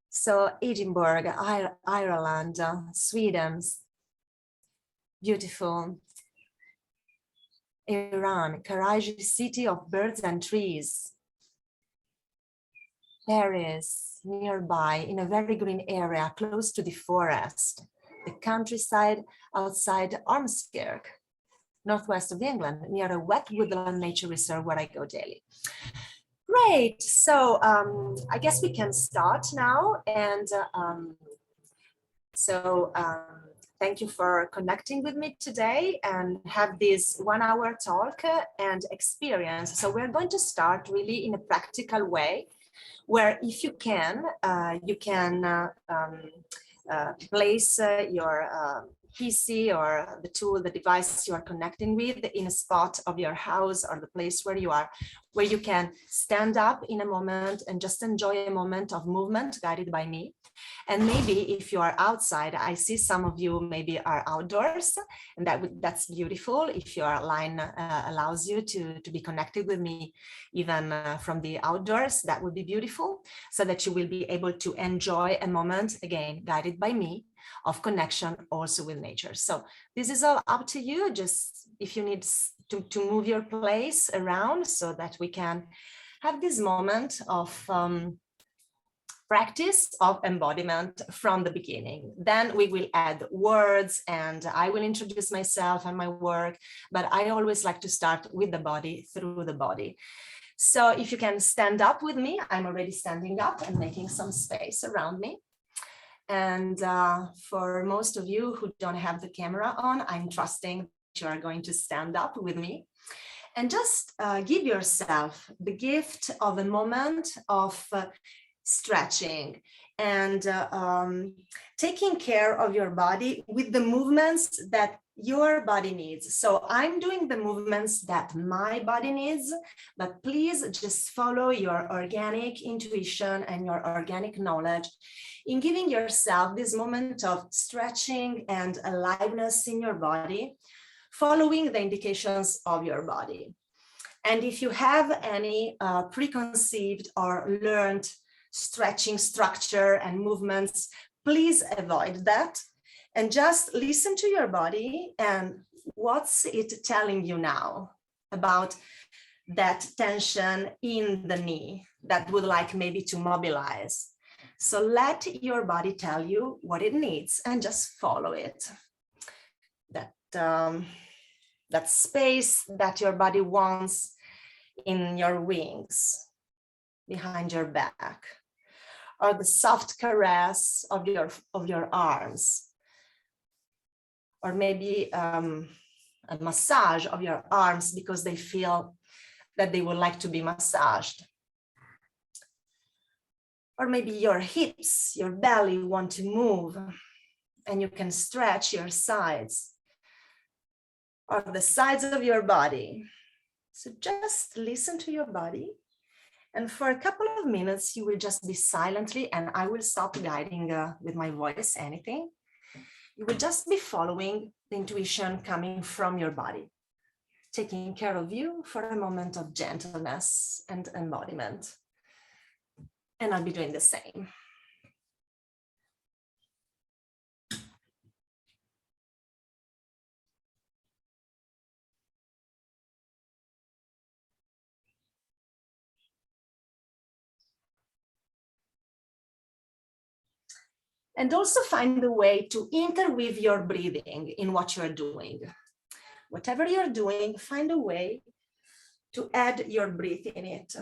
So Edinburgh, Ireland, Sweden, beautiful. Iran, courageous city of birds and trees. Paris, nearby, in a very green area, close to the forest. The countryside outside Ormskirk, northwest of England, near a wet woodland nature reserve where I go daily. Great, so I guess we can start now. And thank you for connecting with me today and have this 1 hour talk and experience. So we're going to start really in a practical way, where if you can place your PC or the tool, the device you are connecting with in a spot of your house or the place where you are, where you can stand up in a moment and just enjoy a moment of movement guided by me. And maybe if you are outside, I see some of you maybe are outdoors, and that's beautiful. If your line allows you to be connected with me, even from the outdoors, that would be beautiful, so that you will be able to enjoy a moment, again, guided by me, of connection also with nature. So this is all up to you. Just if you need to move your place around so that we can have this moment of practice of embodiment from the beginning. Then we will add words and I will introduce myself and my work, but I always like to start with the body, through the body. So if you can stand up with me, I'm already standing up and making some space around me. And for most of you who don't have the camera on, I'm trusting you are going to stand up with me. And just give yourself the gift of a moment of stretching and taking care of your body with the movements that your body needs. So I'm doing the movements that my body needs, but please just follow your organic intuition and your organic knowledge in giving yourself this moment of stretching and aliveness in your body, following the indications of your body. And if you have any preconceived or learned stretching structure and movements, please avoid that and just listen to your body and what's it telling you now about that tension in the knee that would like maybe to mobilize. So let your body tell you what it needs and just follow it. That space that your body wants in your wings, behind your back, or the soft caress of your arms, or maybe a massage of your arms because they feel that they would like to be massaged. Or maybe your hips, your belly want to move and you can stretch your sides or the sides of your body. So just listen to your body. And for a couple of minutes, you will just be silently, and I will stop guiding with my voice, anything. You will just be following the intuition coming from your body, taking care of you for a moment of gentleness and embodiment. And I'll be doing the same. And also find a way to interweave your breathing in what you're doing. Whatever you're doing, find a way to add your breath in it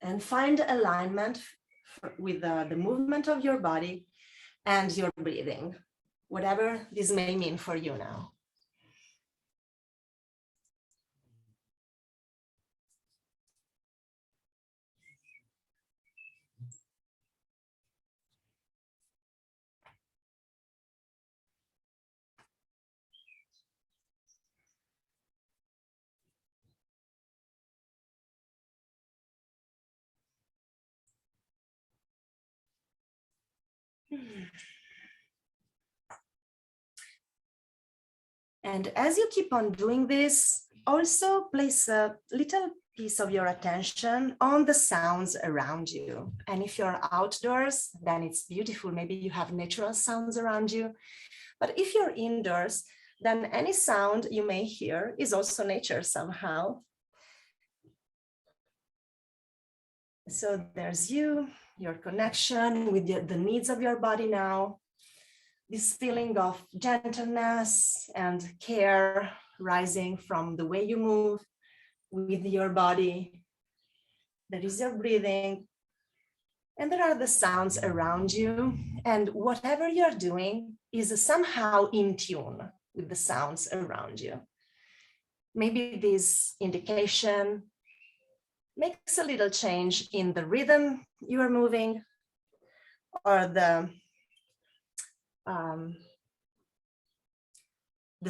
and find alignment with the movement of your body and your breathing, whatever this may mean for you now. And as you keep on doing this, also place a little piece of your attention on the sounds around you. And if you're outdoors, then it's beautiful. Maybe you have natural sounds around you. But if you're indoors, then any sound you may hear is also nature somehow. So there's you, your connection with the needs of your body now, this feeling of gentleness and care rising from the way you move with your body. There is your breathing, and there are the sounds around you, and whatever you're doing is somehow in tune with the sounds around you. Maybe this indication makes a little change in the rhythm you are moving, or the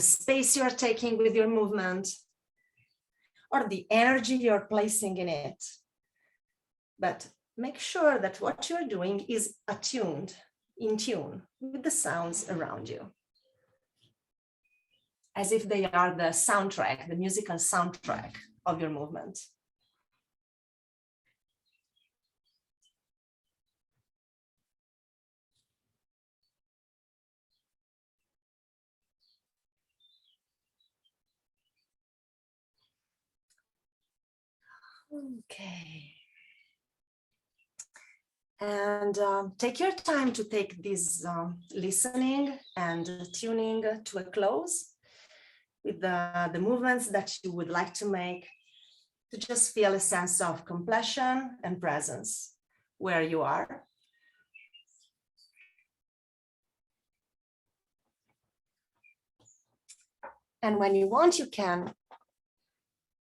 space you are taking with your movement, or the energy you're placing in it. But make sure that what you're doing is attuned, in tune with the sounds around you, as if they are the soundtrack, the musical soundtrack of your movement. Okay. And take your time to take this listening and tuning to a close with the movements that you would like to make, to just feel a sense of completion and presence where you are. And when you want, you can,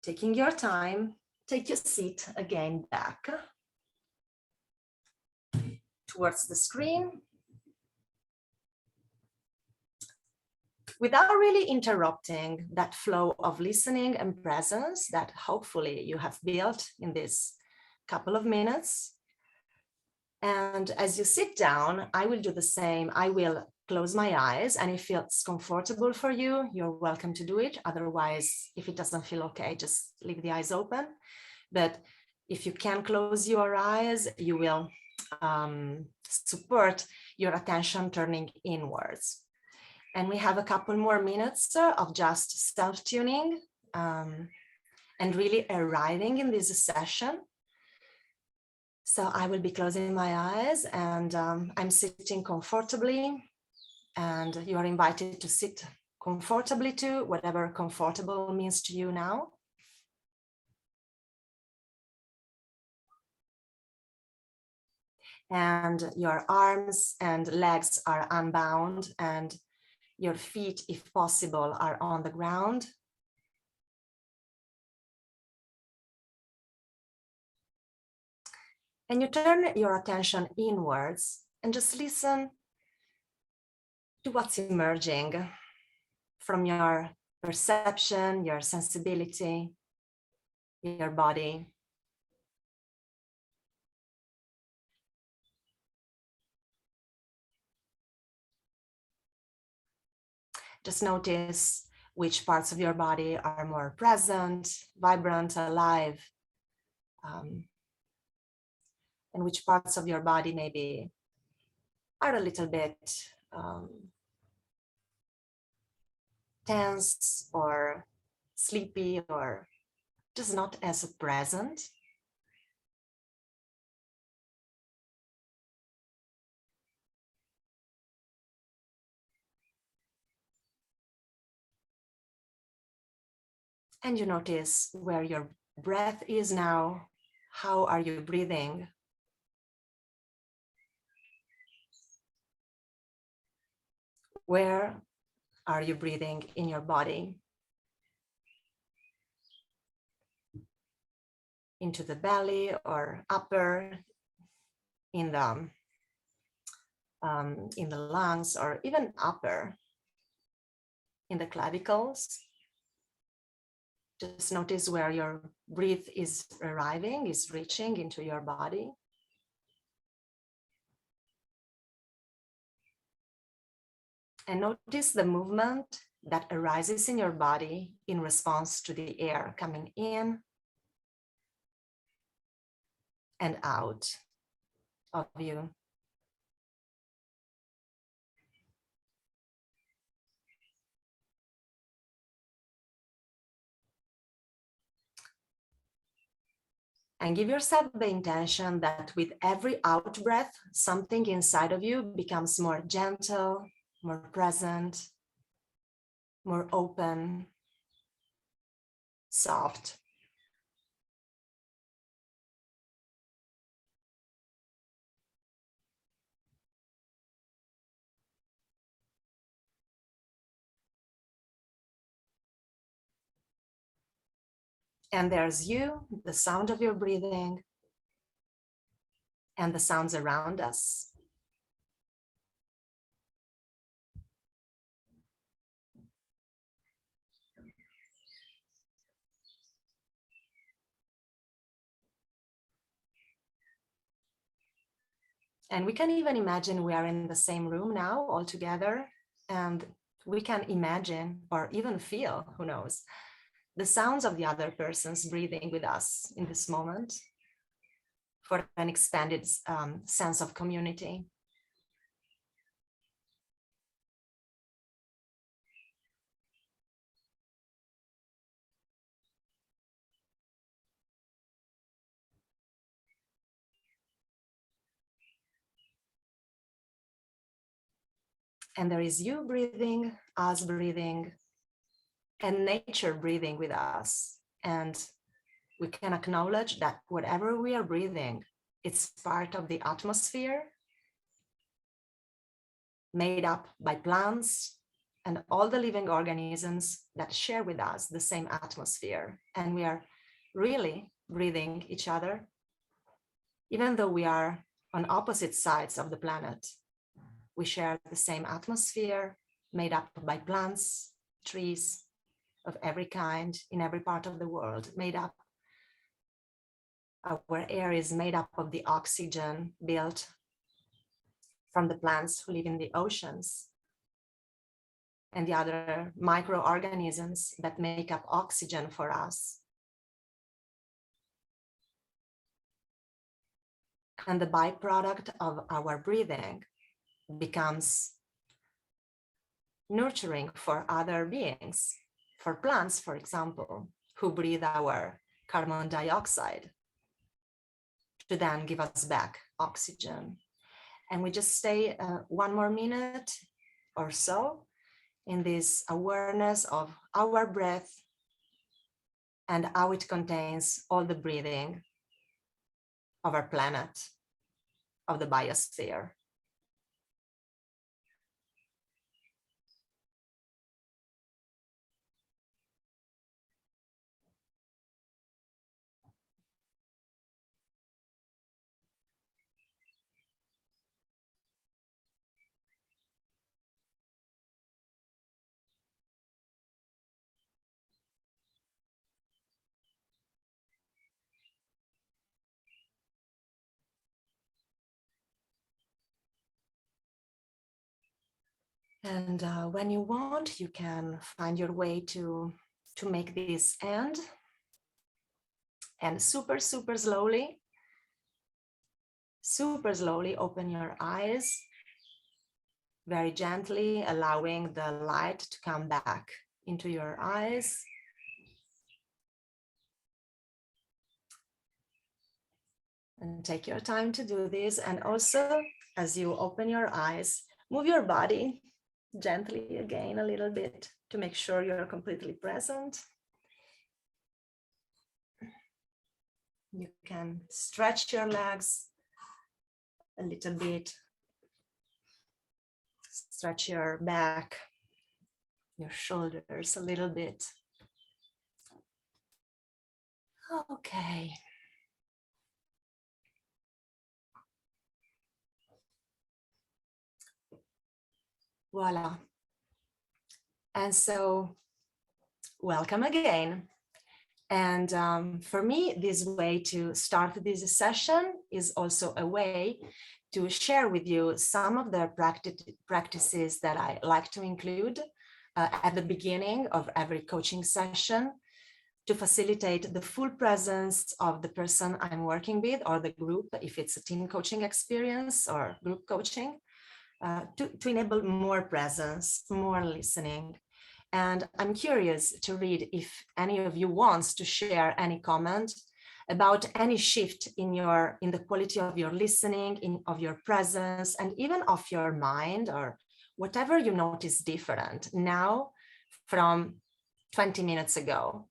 taking your time, take your seat again back towards the screen, without really interrupting that flow of listening and presence that hopefully you have built in this couple of minutes. And as you sit down, I will do the same. I will close my eyes, and if it's comfortable for you, you're welcome to do it. Otherwise, if it doesn't feel okay, just leave the eyes open. But if you can close your eyes, you will support your attention turning inwards. And we have a couple more minutes of just self-tuning and really arriving in this session. So I will be closing my eyes, and I'm sitting comfortably, and you are invited to sit comfortably too, whatever comfortable means to you now. And your arms and legs are unbound, and your feet, if possible, are on the ground. And you turn your attention inwards and just listen to what's emerging from your perception, your sensibility, your body. Just notice which parts of your body are more present, vibrant, alive, and which parts of your body maybe are a little bit tense or sleepy or just not as present. And you notice where your breath is now. How are you breathing? Where are you breathing in your body? Into the belly or upper, in the lungs, or even upper in the clavicles. Just notice where your breath is arriving, is reaching into your body. And notice the movement that arises in your body in response to the air coming in and out of you. And give yourself the intention that with every out breath, something inside of you becomes more gentle, more present, more open, soft. And there's you, the sound of your breathing, and the sounds around us. And we can even imagine we are in the same room now all together, and we can imagine or even feel, who knows, the sounds of the other person's breathing with us in this moment for an expanded sense of community. And there is you breathing, us breathing, and nature breathing with us. And we can acknowledge that whatever we are breathing, it's part of the atmosphere made up by plants and all the living organisms that share with us the same atmosphere. And we are really breathing each other, even though we are on opposite sides of the planet. We share the same atmosphere made up by plants, trees of every kind in every part of the world, made up. Our air is made up of the oxygen built from the plants who live in the oceans and the other microorganisms that make up oxygen for us. And the byproduct of our breathing becomes nurturing for other beings, for plants, for example, who breathe our carbon dioxide to then give us back oxygen. And we just stay 1 more minute or so in this awareness of our breath and how it contains all the breathing of our planet, of the biosphere. And when you want, you can find your way to make this end. And super slowly open your eyes, very gently allowing the light to come back into your eyes. And take your time to do this. And also, as you open your eyes, move your body gently again a little bit to make sure you're completely present. You can stretch your legs a little bit, stretch your back, your shoulders a little bit. Okay. Voila. And so, welcome again. And for me, this way to start this session is also a way to share with you some of the practices that I like to include at the beginning of every coaching session to facilitate the full presence of the person I'm working with or the group, if it's a team coaching experience or group coaching, to enable more presence, more listening. And I'm curious to read if any of you wants to share any comment about any shift in the quality of your listening, of your presence, and even of your mind, or whatever you notice different now from 20 minutes ago,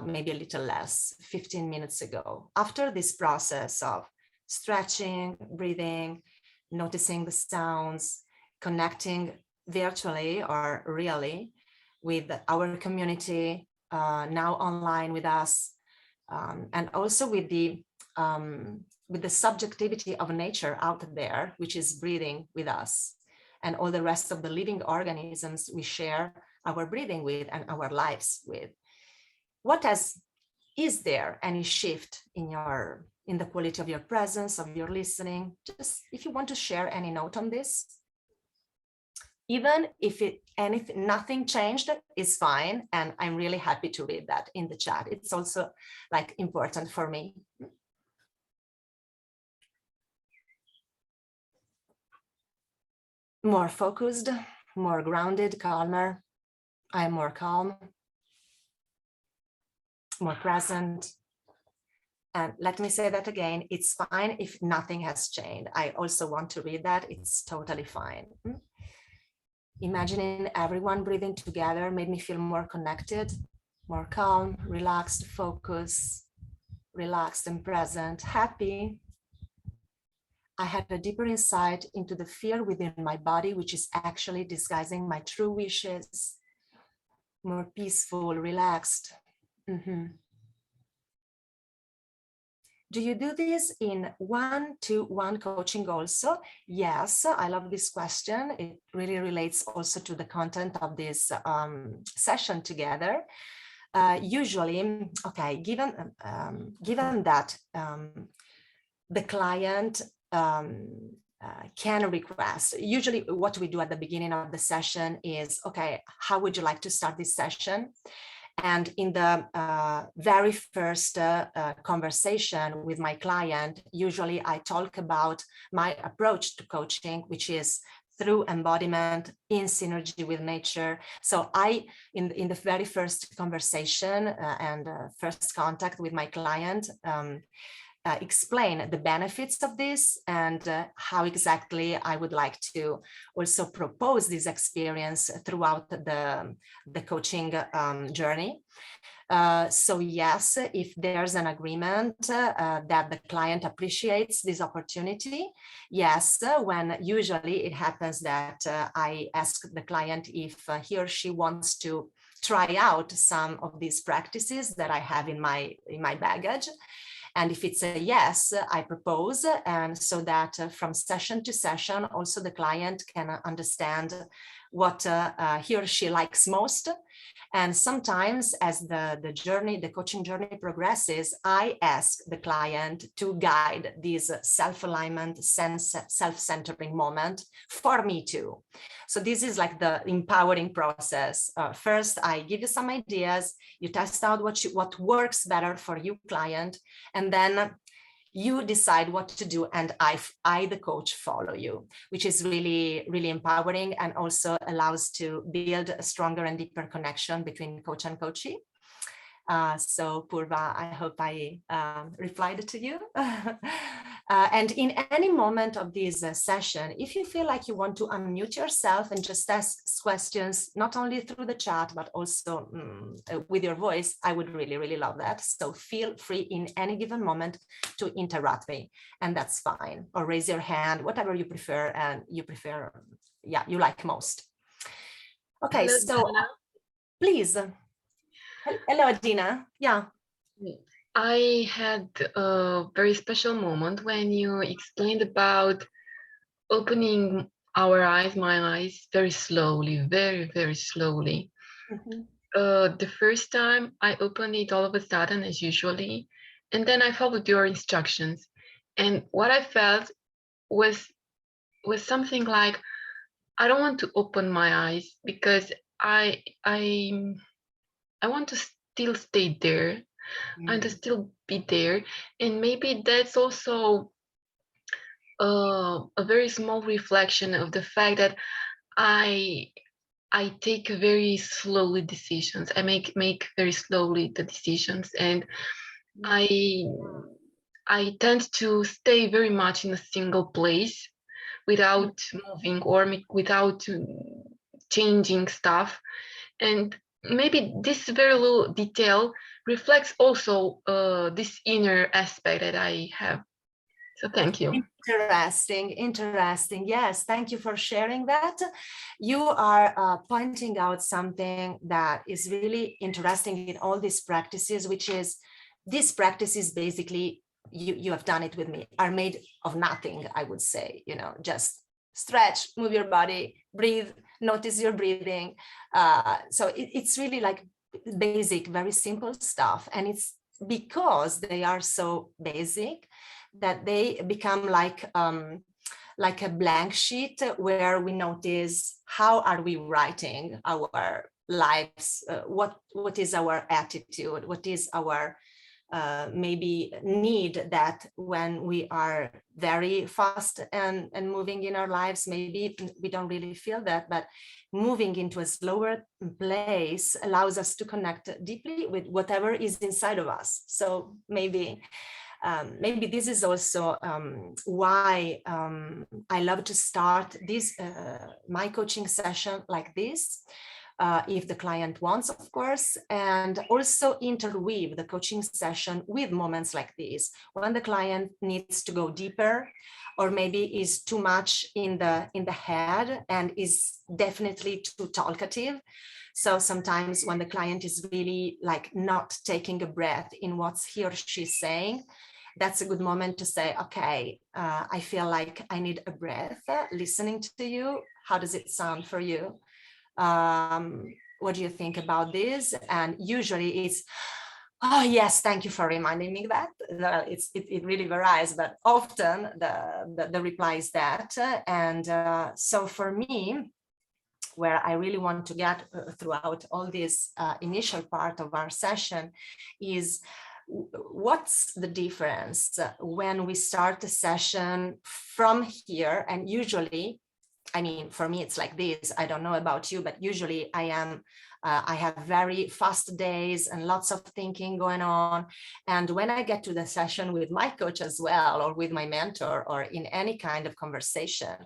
maybe a little less, 15 minutes ago, after this process of stretching, breathing, noticing the sounds, connecting virtually or really with our community, now online with us, and also with the subjectivity of nature out there, which is breathing with us, and all the rest of the living organisms we share our breathing with and our lives with. Is there any shift in the quality of your presence, of your listening? Just if you want to share any note on this. Even if nothing changed, is fine. And I'm really happy to read that in the chat. It's also like important for me. More focused, more grounded, calmer. I'm more calm, more present. And let me say that again, it's fine if nothing has changed. I also want to read that. It's totally fine. Imagining everyone breathing together made me feel more connected, more calm, relaxed, focused, relaxed and present, happy. I had a deeper insight into the fear within my body, which is actually disguising my true wishes. More peaceful, relaxed. Do you do this in one-to-one coaching also? Yes, I love this question. It really relates also to the content of this session together. Usually, okay, given that the client can request, usually what we do at the beginning of the session is, okay, how would you like to start this session? And in the very first conversation with my client, usually I talk about my approach to coaching, which is through embodiment in synergy with nature. So in the very first conversation and first contact with my client, explain the benefits of this and how exactly I would like to also propose this experience throughout the coaching journey. So yes, if there's an agreement that the client appreciates this opportunity, yes, when usually it happens that I ask the client if he or she wants to try out some of these practices that I have in my baggage. And if it's a yes, I propose, and so that from session to session, also the client can understand what he or she likes most. And sometimes as the coaching journey progresses, I ask the client to guide this self-alignment, self-centering moment for me too. So this is like the empowering process. First, I give you some ideas, you test out what works better for you, client, and then you decide what to do, and I, the coach, follow you, which is really, really empowering and also allows to build a stronger and deeper connection between coach and coachee. So Purva, I hope I replied to you. And in any moment of this session, if you feel like you want to unmute yourself and just ask questions, not only through the chat, but also with your voice, I would really, really love that. So feel free in any given moment to interrupt me, and that's fine. Or raise your hand, whatever you prefer, and you like most. Okay, hello, so Dina. Please. Hello, Dina. Yeah. I had a very special moment when you explained about opening my eyes very slowly, very, very slowly. The first time I opened it all of a sudden, as usually, and then I followed your instructions. And what I felt was something like, I don't want to open my eyes because I want to still stay there and to still be there. And maybe that's also a very small reflection of the fact that I take very slowly decisions. I make very slowly the decisions, and I tend to stay very much in a single place without moving or without changing stuff. And maybe this very little detail reflects also this inner aspect that I have. So thank you. Interesting. Yes, thank you for sharing that. You are pointing out something that is really interesting in all these practices, which is these practices basically, you have done it with me, are made of nothing, I would say, just stretch, move your body, breathe, notice your breathing. So it's really like basic, very simple stuff. And it's because they are so basic that they become like a blank sheet where we notice how are we writing our lives, what is our attitude, what is our maybe need that when we are very fast and moving in our lives, maybe we don't really feel that, but moving into a slower place allows us to connect deeply with whatever is inside of us. So maybe this is also why I love to start this my coaching session like this, if the client wants, of course, and also interweave the coaching session with moments like this, when the client needs to go deeper, or maybe is too much in the head and is definitely too talkative. So sometimes when the client is really like not taking a breath in what he or she's saying, that's a good moment to say, okay, I feel like I need a breath listening to you. How does it sound for you? What do you think about this? And usually it's, oh yes, thank you for reminding me that. It really varies, but often the reply is that. And so for me, where I really want to get throughout all this initial part of our session is, what's the difference when we start a session from here? And usually, I mean, for me, it's like this. I don't know about you, but usually I have very fast days and lots of thinking going on. And when I get to the session with my coach as well, or with my mentor, or in any kind of conversation,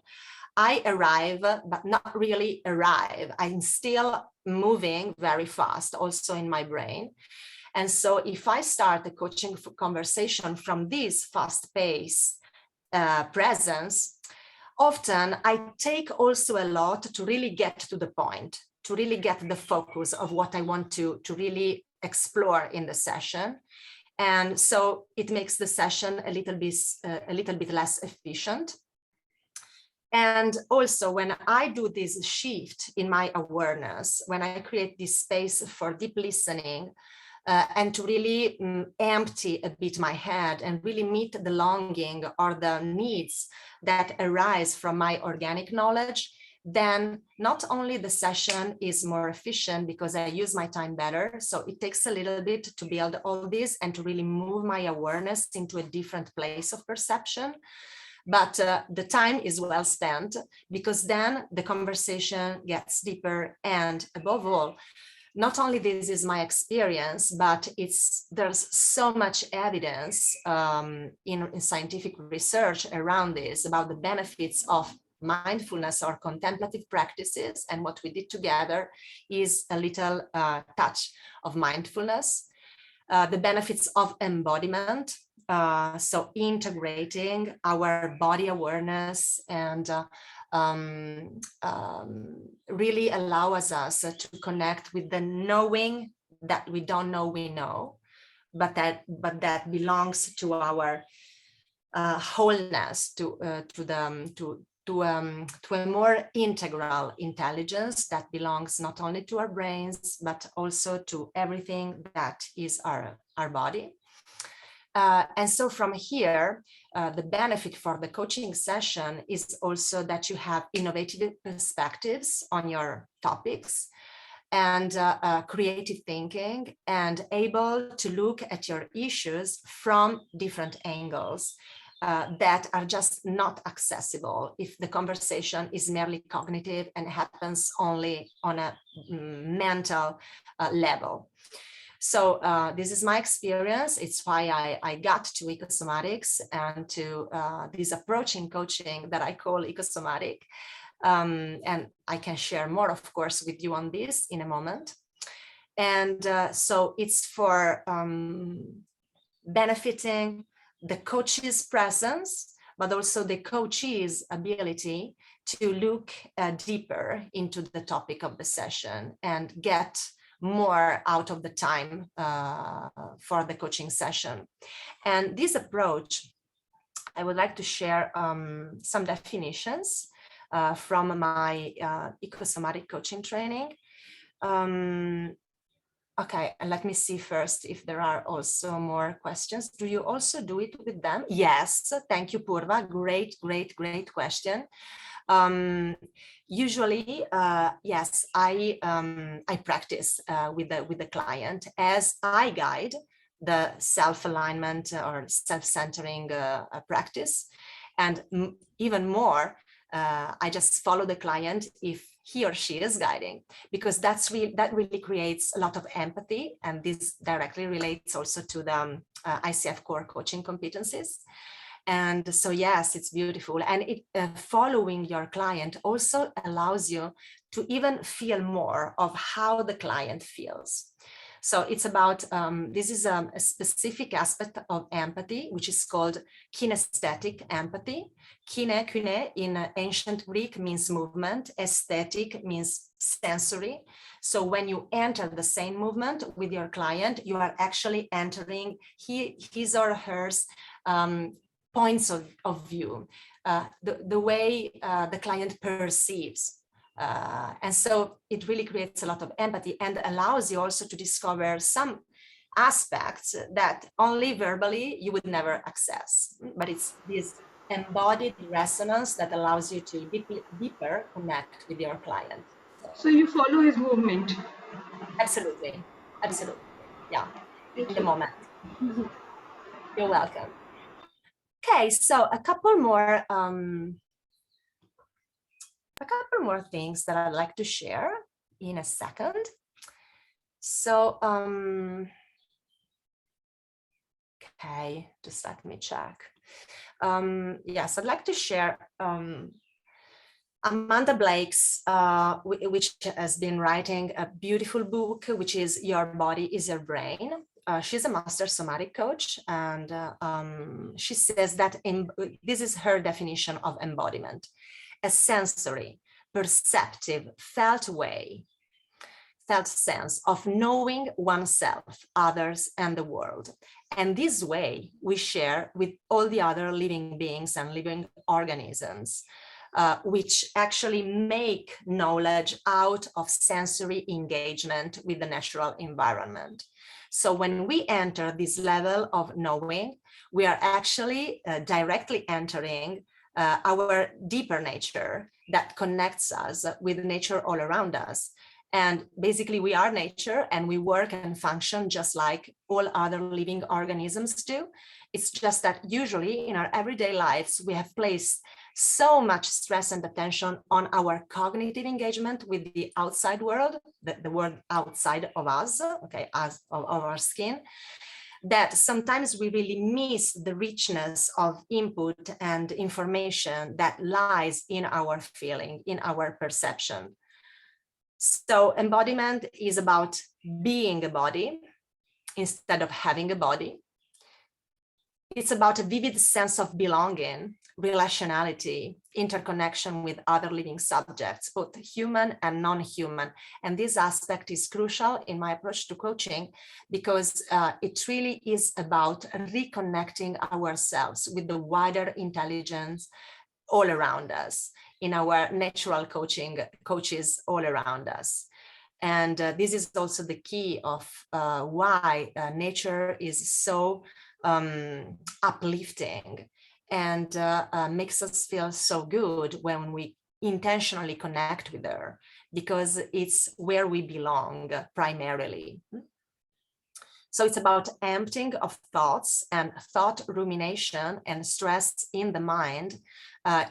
I arrive, but not really arrive. I'm still moving very fast, also in my brain. And so if I start a coaching conversation from this fast pace presence, often I take also a lot to really get to the point, to really get the focus of what I want to really explore in the session. And so it makes the session a little bit less efficient. And also when I do this shift in my awareness, when I create this space for deep listening, and to really empty a bit my head and really meet the longing or the needs that arise from my organic knowledge, then not only the session is more efficient because I use my time better. So it takes a little bit to build all this and to really move my awareness into a different place of perception. But the time is well spent, because then the conversation gets deeper. And above all, not only this is my experience, but there's so much evidence in scientific research around this, about the benefits of mindfulness or contemplative practices. And what we did together is a little touch of mindfulness, the benefits of embodiment. So integrating our body awareness and really allows us to connect with the knowing that we don't know we know, but that belongs to our wholeness, to a more integral intelligence that belongs not only to our brains, but also to everything that is our body. And so from here, the benefit for the coaching session is also that you have innovative perspectives on your topics. and creative thinking, and able to look at your issues from different angles that are just not accessible if the conversation is merely cognitive and happens only on a mental level. So this is my experience. It's why I got to Ecosomatics and to this approach in coaching that I call Ecosomatic. And I can share more, of course, with you on this in a moment. And so it's for benefiting the coach's presence, but also the coachee's ability to look deeper into the topic of the session and get more out of the time for the coaching session. And this approach, I would like to share some definitions from my Ecosomatic coaching training. Okay, and let me see first if there are also more questions. Do you also do it with them? Yes, thank you, Purva. Great, great, great question. Usually, yes, I practice with the client as I guide the self-alignment or self-centering practice, and even more, I just follow the client if he or she is guiding, because that really creates a lot of empathy, and this directly relates also to the ICF core coaching competencies. And so, yes, it's beautiful. And following your client also allows you to even feel more of how the client feels. So it's about, this is a specific aspect of empathy, which is called kinesthetic empathy. Kine in ancient Greek means movement, aesthetic means sensory. So when you enter the same movement with your client, you are actually entering his or hers points of view, the way the client perceives. And so it really creates a lot of empathy and allows you also to discover some aspects that only verbally you would never access. But it's this embodied resonance that allows you to deeper connect with your client. So you follow his movement? Absolutely, absolutely, yeah, Thank in the you. moment. You're welcome. Okay, so a couple more things that I'd like to share in a second. So, okay, just let me check. Yes, I'd like to share Amanda Blake's, which has been writing a beautiful book, which is Your Body is Your Brain. She's a master somatic coach, and she says that this is her definition of embodiment: a sensory, perceptive, felt sense of knowing oneself, others, and the world. And this way we share with all the other living beings and living organisms, which actually make knowledge out of sensory engagement with the natural environment. So when we enter this level of knowing, we are actually directly entering our deeper nature that connects us with nature all around us. And basically we are nature, and we work and function just like all other living organisms do. It's just that usually in our everyday lives, we have placed so much stress and attention on our cognitive engagement with the outside world, the world outside of us, okay, as of our skin, that sometimes we really miss the richness of input and information that lies in our feeling, in our perception. So embodiment is about being a body instead of having a body. It's about a vivid sense of belonging, relationality, interconnection with other living subjects, both human and non-human. And this aspect is crucial in my approach to coaching, because it really is about reconnecting ourselves with the wider intelligence all around us, in our natural coaches all around us. And this is also the key of why nature is so uplifting and makes us feel so good when we intentionally connect with her, because it's where we belong primarily. So it's about emptying of thoughts, and thought rumination and stress in the mind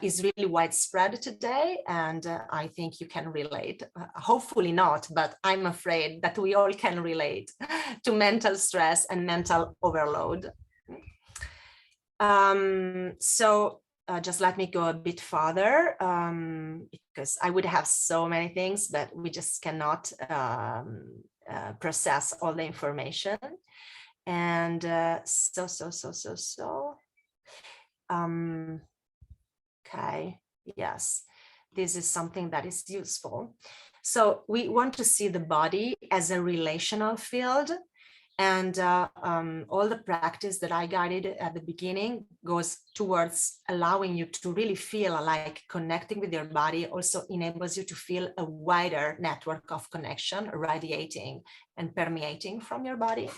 is really widespread today. And I think you can relate, hopefully not, but I'm afraid that we all can relate to mental stress and mental overload. Just let me go a bit farther, because I would have so many things, but we just cannot process all the information. And okay, yes, this is something that is useful. So we want to see the body as a relational field. And all the practice that I guided at the beginning goes towards allowing you to really feel like connecting with your body also enables you to feel a wider network of connection radiating and permeating from your body.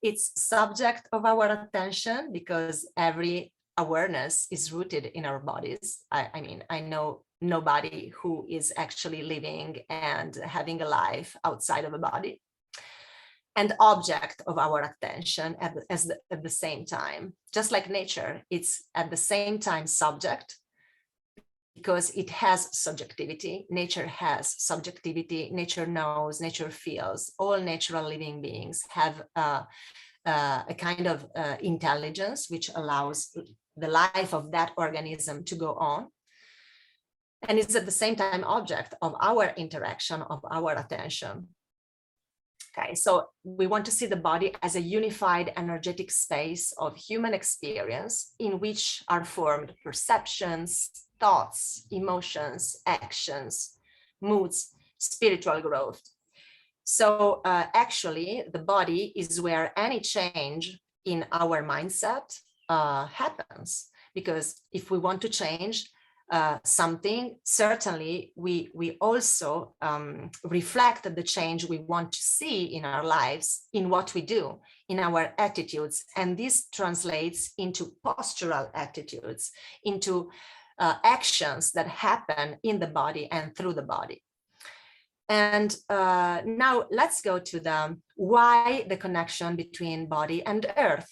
It's subject of our attention because every awareness is rooted in our bodies. I mean, I know nobody who is actually living and having a life outside of a body. And object of our attention at the same time. Just like nature, it's at the same time subject because it has subjectivity. Nature has subjectivity. Nature knows, nature feels. All natural living beings have a kind of intelligence which allows the life of that organism to go on. And it's at the same time object of our interaction, of our attention. Okay, so we want to see the body as a unified energetic space of human experience in which are formed perceptions, thoughts, emotions, actions, moods, spiritual growth. So actually, the body is where any change in our mindset happens. Because if we want to change something, certainly we also reflect the change we want to see in our lives, in what we do, in our attitudes. And this translates into postural attitudes, into actions that happen in the body and through the body. And now let's go to the why the connection between body and earth.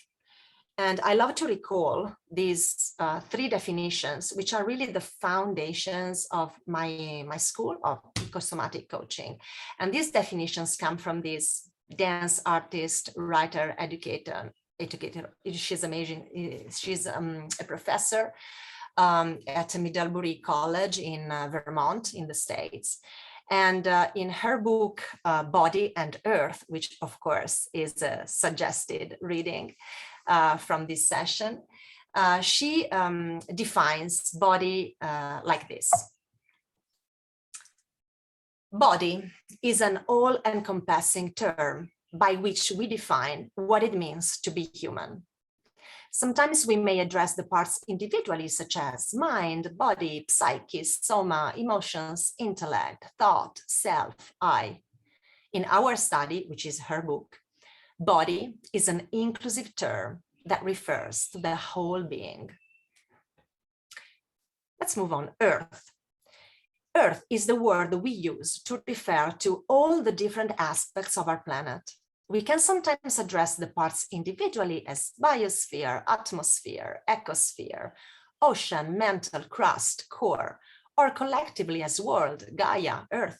And I love to recall these three definitions, which are really the foundations of my school of Ecosomatic coaching. And these definitions come from this dance artist, writer, educator. She's amazing. She's a professor at Middlebury College in Vermont in the States. And in her book, Body and Earth, which of course is a suggested reading, from this session, she defines body like this. Body is an all-encompassing term by which we define what it means to be human. Sometimes we may address the parts individually, such as mind, body, psyche, soma, emotions, intellect, thought, self, I. In our study, which is her book, body is an inclusive term that refers to the whole being. Let's move on. Earth. Earth is the word we use to refer to all the different aspects of our planet. We can sometimes address the parts individually as biosphere, atmosphere, ecosphere, ocean, mantle, crust, core, or collectively as world, Gaia, Earth.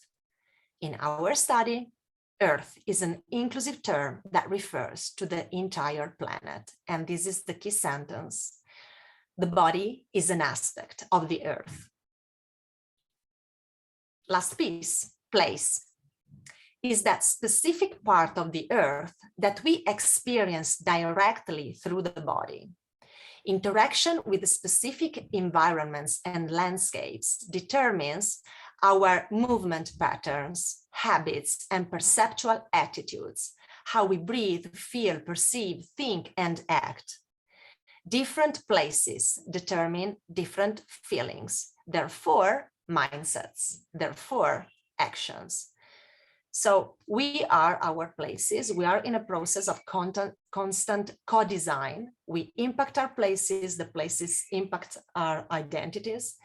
In our study, Earth is an inclusive term that refers to the entire planet. And this is the key sentence. The body is an aspect of the Earth. Last piece, place, is that specific part of the Earth that we experience directly through the body. Interaction with specific environments and landscapes determines our movement patterns, habits, and perceptual attitudes, how we breathe, feel, perceive, think, and act. Different places determine different feelings, therefore mindsets, therefore actions. So we are our places. We are in a process of constant co-design. We impact our places, the places impact our identities.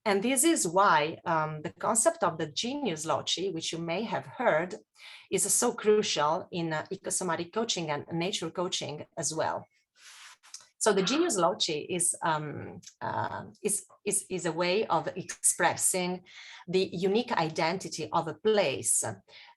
And this is why the concept of the genius loci, which you may have heard, is so crucial in ecosomatic coaching and nature coaching as well. So the genius loci is a way of expressing the unique identity of a place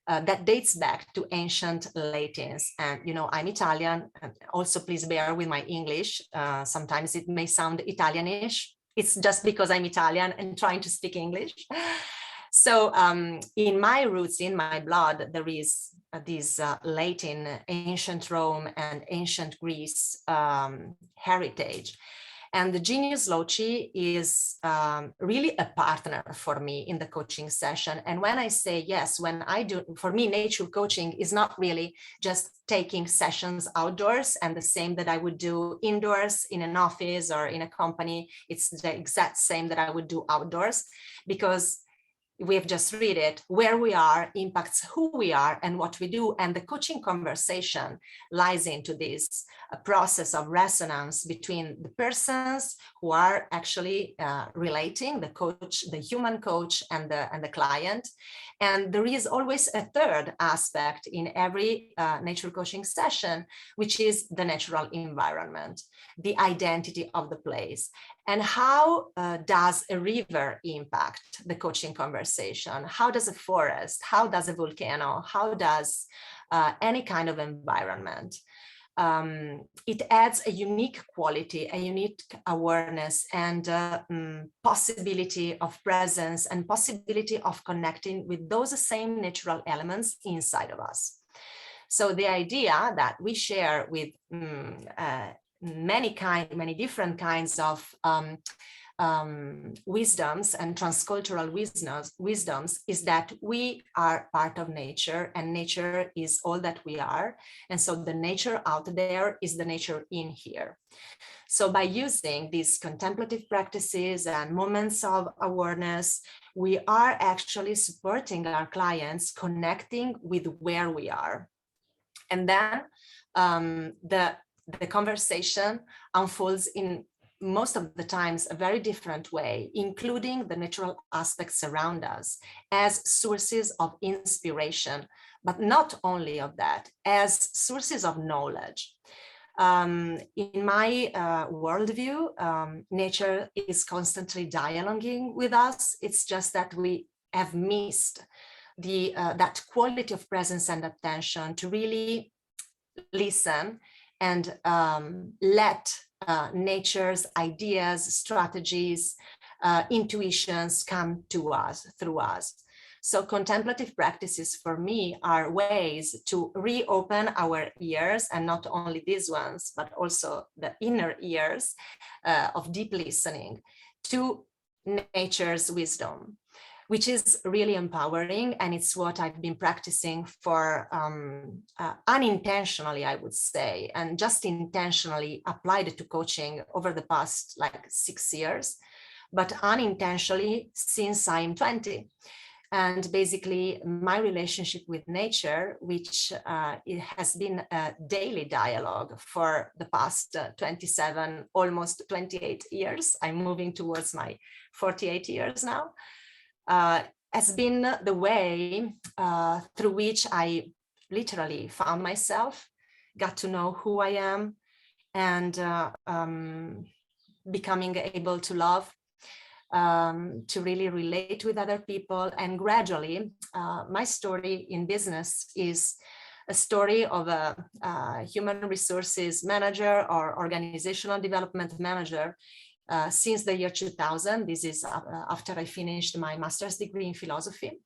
that dates back to ancient Latins. And, you know, I'm Italian, and also please bear with my English. Sometimes it may sound Italianish. It's just because I'm Italian and trying to speak English. So in my roots, in my blood, there is this Latin, ancient Rome and ancient Greece heritage. And the genius loci is really a partner for me in the coaching session. And when I say yes, when I do, for me, nature coaching is not really just taking sessions outdoors and the same that I would do indoors in an office or in a company. It's the exact same that I would do outdoors, because we've just read it, where we are impacts who we are and what we do. And the coaching conversation lies into this process of resonance between the persons who are actually relating, the coach, the human coach, and the client. And there is always a third aspect in every nature coaching session, which is the natural environment, the identity of the place. And how does a river impact the coaching conversation? How does a forest? How does a volcano? How does any kind of environment? It adds a unique quality, a unique awareness, and possibility of presence and possibility of connecting with those same natural elements inside of us. So the idea that we share with many different kinds of wisdoms and transcultural wisdoms is that we are part of nature, and nature is all that we are. And so the nature out there is the nature in here. So by using these contemplative practices and moments of awareness, we are actually supporting our clients connecting with where we are. And then the conversation unfolds in most of the times a very different way, including the natural aspects around us as sources of inspiration, but not only of that, as sources of knowledge. In my worldview, nature is constantly dialoguing with us. It's just that we have missed that quality of presence and attention to really listen and let nature's ideas, strategies, intuitions come to us, through us. So contemplative practices for me are ways to reopen our ears, and not only these ones, but also the inner ears of deep listening to nature's wisdom, which is really empowering. And it's what I've been practicing for unintentionally, I would say, and just intentionally applied it to coaching over the past like 6 years, but unintentionally since I'm 20. And basically my relationship with nature, which it has been a daily dialogue for the past 27, almost 28 years. I'm moving towards my 48 years now. Has been the way through which I literally found myself, got to know who I am, and becoming able to love, to really relate with other people. And gradually, my story in business is a story of a human resources manager or organizational development manager since the year 2000. This is after I finished my master's degree in philosophy.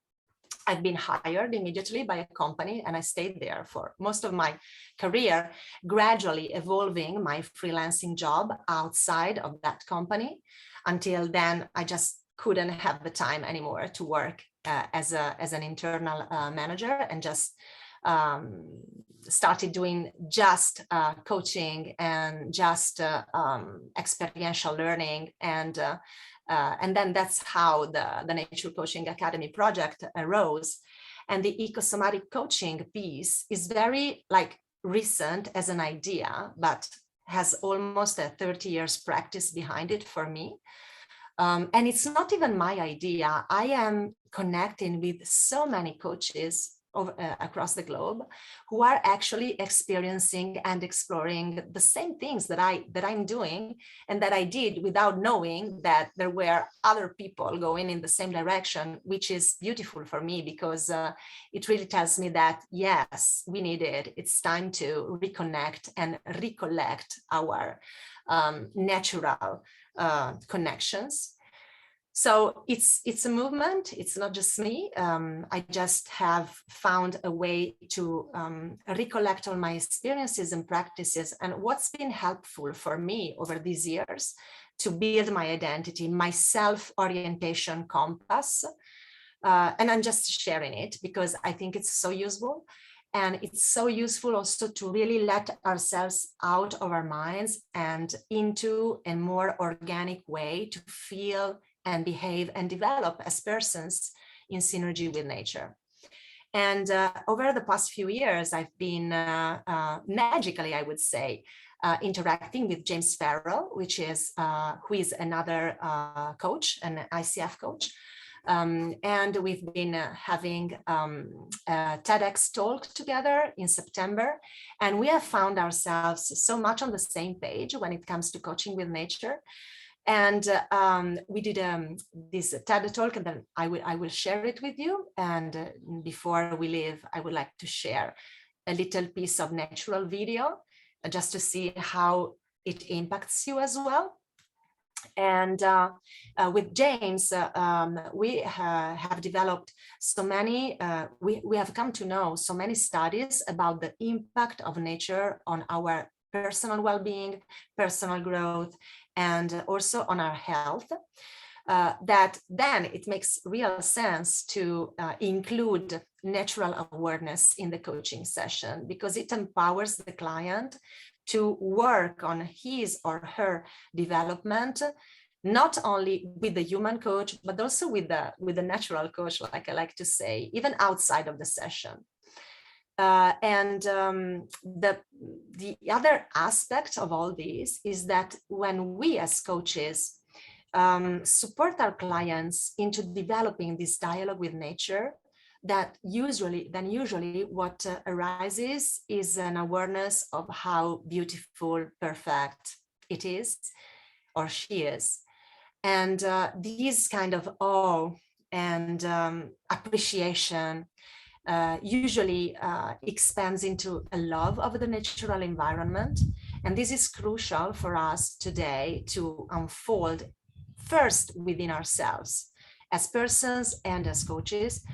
I've been hired immediately by a company, and I stayed there for most of my career, gradually evolving my freelancing job outside of that company. Until then, I just couldn't have the time anymore to work as an internal manager, and just started doing just coaching and just experiential learning. And then that's how the Nature Coaching Academy project arose. And the ecosomatic coaching piece is very like recent as an idea, but has almost a 30 years practice behind it for me. And it's not even my idea. I am connecting with so many coaches across the globe who are actually experiencing and exploring the same things that I'm doing and that I did without knowing that there were other people going in the same direction, which is beautiful for me because it really tells me that yes, we need it. It's time to reconnect and recollect our natural connections. So it's a movement. It's not just me. I just have found a way to recollect all my experiences and practices and what's been helpful for me over these years to build my identity, my self-orientation compass. And I'm just sharing it because I think it's so useful. And it's so useful also to really let ourselves out of our minds and into a more organic way to feel and behave and develop as persons in synergy with nature. And over the past few years, I've been magically, I would say, interacting with James Farrell, who is another coach, an ICF coach. And we've been having a TEDx talk together in September, and we have found ourselves so much on the same page when it comes to coaching with nature. And we did this TED talk, and then I will share it with you. And before we leave, I would like to share a little piece of natural video just to see how it impacts you as well. And with James, we have developed so many, we have come to know so many studies about the impact of nature on our personal well-being, personal growth, and also on our health, that then it makes real sense to include natural awareness in the coaching session, because it empowers the client to work on his or her development, not only with the human coach, but also with the natural coach, like I like to say, even outside of the session. The other aspect of all this is that when we as coaches support our clients into developing this dialogue with nature, that usually what arises is an awareness of how beautiful, perfect it is, or she is. And this kind of awe and appreciation usually expands into a love of the natural environment. And this is crucial for us today to unfold first within ourselves as persons and as coaches,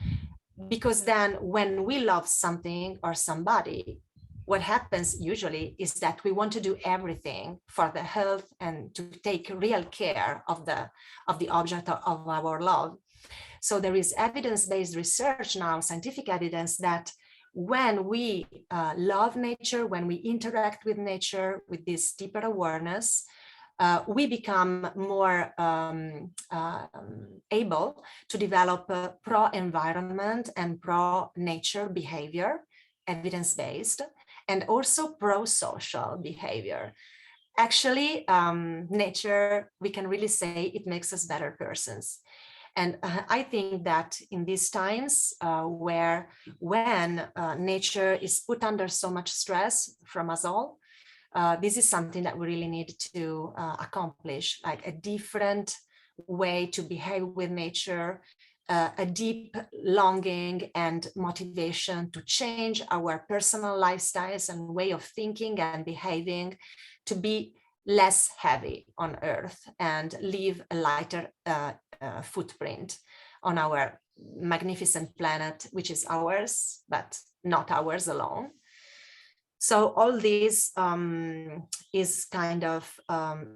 because then when we love something or somebody, what happens usually is that we want to do everything for the health and to take real care of the object of our love. So there is evidence-based research now, scientific evidence, that when we love nature, when we interact with nature with this deeper awareness, we become more able to develop pro-environment and pro-nature behavior, evidence-based, and also pro-social behavior. Actually, nature, we can really say it makes us better persons. And I think that in these times when nature is put under so much stress from us all, this is something that we really need to accomplish, like a different way to behave with nature, a deep longing and motivation to change our personal lifestyles and way of thinking and behaving, to be less heavy on Earth and leave a lighter footprint on our magnificent planet, which is ours, but not ours alone. So all this is kind of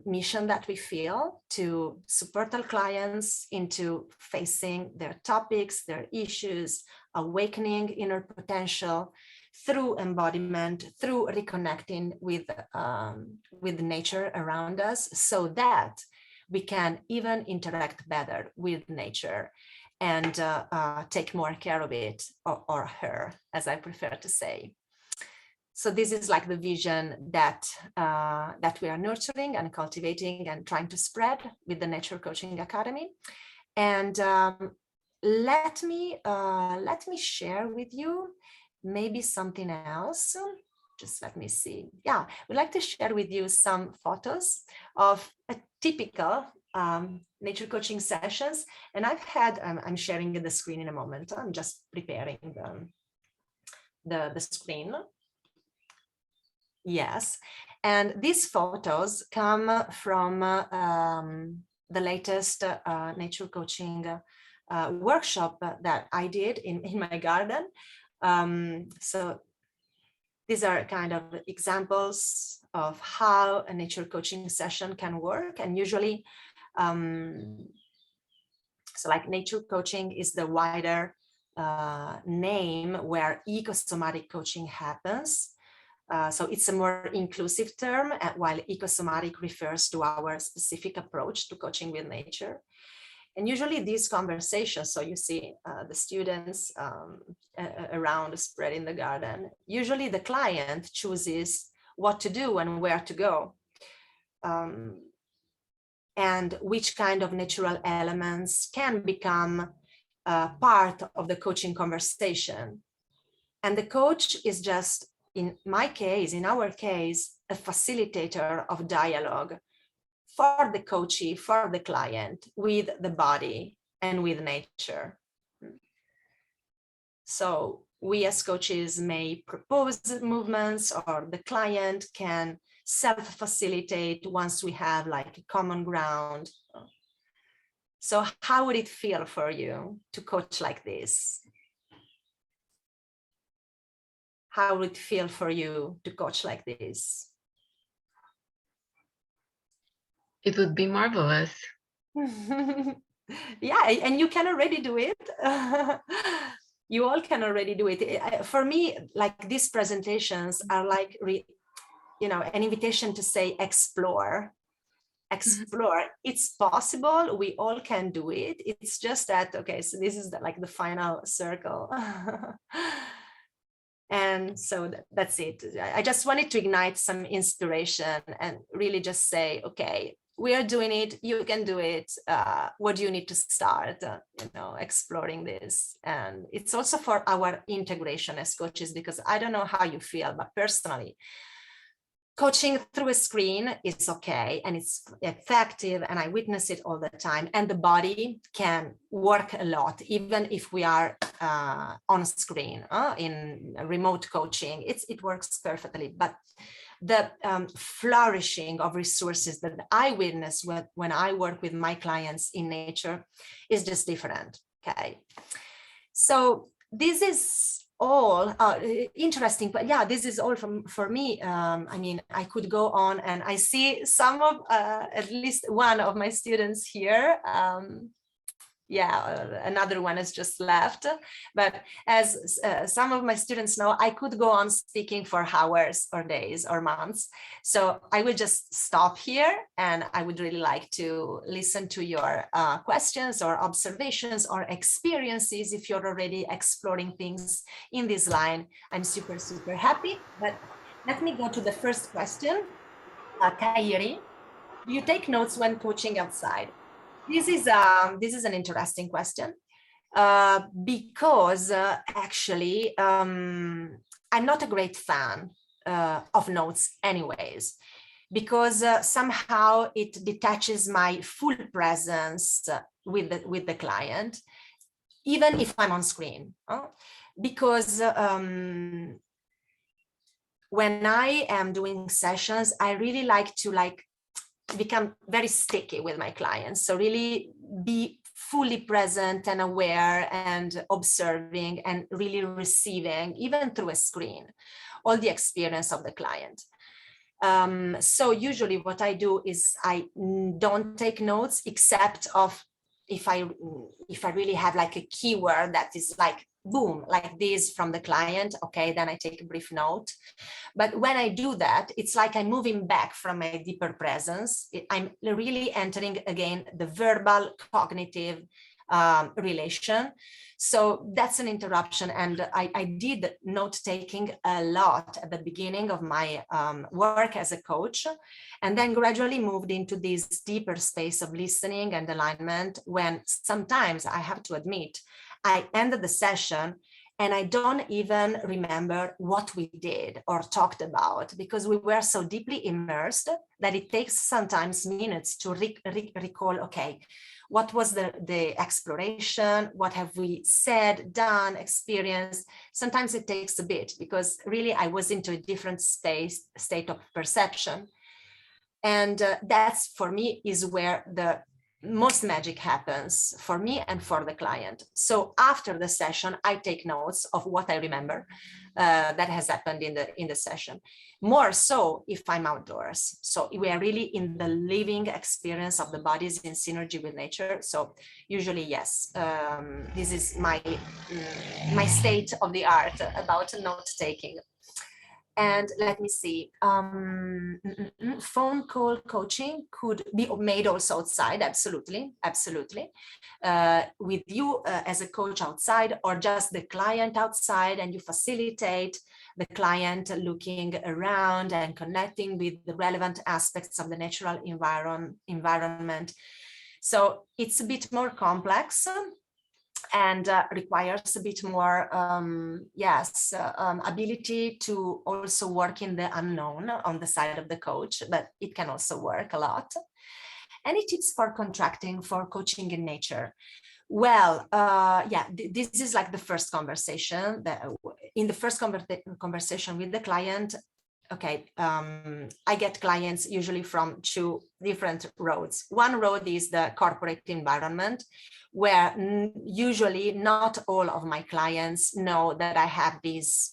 mission that we feel to support our clients into facing their topics, their issues, awakening inner potential through embodiment, through reconnecting with nature around us, so that we can even interact better with nature and take more care of it, or her, as I prefer to say. So this is like the vision that that we are nurturing and cultivating and trying to spread with the Nature Coaching Academy. And let me share with you maybe something else. Just let me see. Yeah, we'd like to share with you some photos of a typical nature coaching sessions. And I've had, I'm sharing the screen in a moment. I'm just preparing the screen. Yes, and these photos come from the latest nature coaching workshop that I did in my garden. So these are kind of examples of how a nature coaching session can work. And usually, so like nature coaching is the wider name where ecosomatic coaching happens. So it's a more inclusive term, while ecosomatic refers to our specific approach to coaching with nature. And usually these conversations, so you see the students around spread in the garden, usually the client chooses what to do and where to go, and which kind of natural elements can become part of the coaching conversation. And the coach is just, in my case, in our case, a facilitator of dialogue for the coachee, for the client, with the body and with nature. So we as coaches may propose movements, or the client can self-facilitate once we have like a common ground. So how would it feel for you to coach like this? How would it feel for you to coach like this? It would be marvelous. Yeah, and you can already do it. You all can already do it. For me, like these presentations are like, an invitation to say, explore. It's possible. We all can do it. It's just that, okay, so this is like the final circle. And so that's it. I just wanted to ignite some inspiration and really just say, okay, we are doing it. You can do it. What do you need to start, exploring this? And it's also for our integration as coaches, because I don't know how you feel, but personally, coaching through a screen is okay and it's effective, and I witness it all the time. And the body can work a lot, even if we are on screen in remote coaching. It works perfectly. But the flourishing of resources that I witness when I work with my clients in nature is just different. Okay, so this is all interesting, but yeah, this is all for me. I mean, I could go on, and I see some of at least one of my students here. Another one has just left, but as some of my students know, I could go on speaking for hours or days or months. So I will just stop here, and I would really like to listen to your questions or observations or experiences. If you're already exploring things in this line, I'm super, super happy. But let me go to the first question. Kairi, do you take notes when coaching outside? This is an interesting question, because actually I'm not a great fan of notes anyways, because somehow it detaches my full presence with the client, even if I'm on screen. Because when I am doing sessions, I really like to become very sticky with my clients. So really be fully present and aware and observing and really receiving, even through a screen, all the experience of the client. So usually what I do is I don't take notes, except of if I really have like a keyword that is like boom, like this from the client, okay, then I take a brief note. But when I do that, it's like I'm moving back from my deeper presence. I'm really entering again the verbal, cognitive relation. So that's an interruption. And I did note-taking a lot at the beginning of my work as a coach, and then gradually moved into this deeper space of listening and alignment, when sometimes, I have to admit, I ended the session and I don't even remember what we did or talked about, because we were so deeply immersed that it takes sometimes minutes to recall, okay, what was the exploration? What have we said, done, experienced? Sometimes it takes a bit, because really I was into a different state of perception. And that's, for me, is where the most magic happens for me and for the client. So after the session, I take notes of what I remember that has happened in the session. More so if I'm outdoors. So we are really in the living experience of the bodies in synergy with nature. So usually, yes, this is my state of the art about note taking. And let me see, phone call coaching could be made also outside, absolutely, absolutely. With you as a coach outside, or just the client outside, and you facilitate the client looking around and connecting with the relevant aspects of the natural environment. So it's a bit more complex, and requires a bit more, ability to also work in the unknown on the side of the coach, but it can also work a lot. Any tips for contracting for coaching in nature? Well, this is like the first conversation. In the first conversation with the client, okay, I get clients usually from two different roads. One road is the corporate environment, where usually not all of my clients know that I have this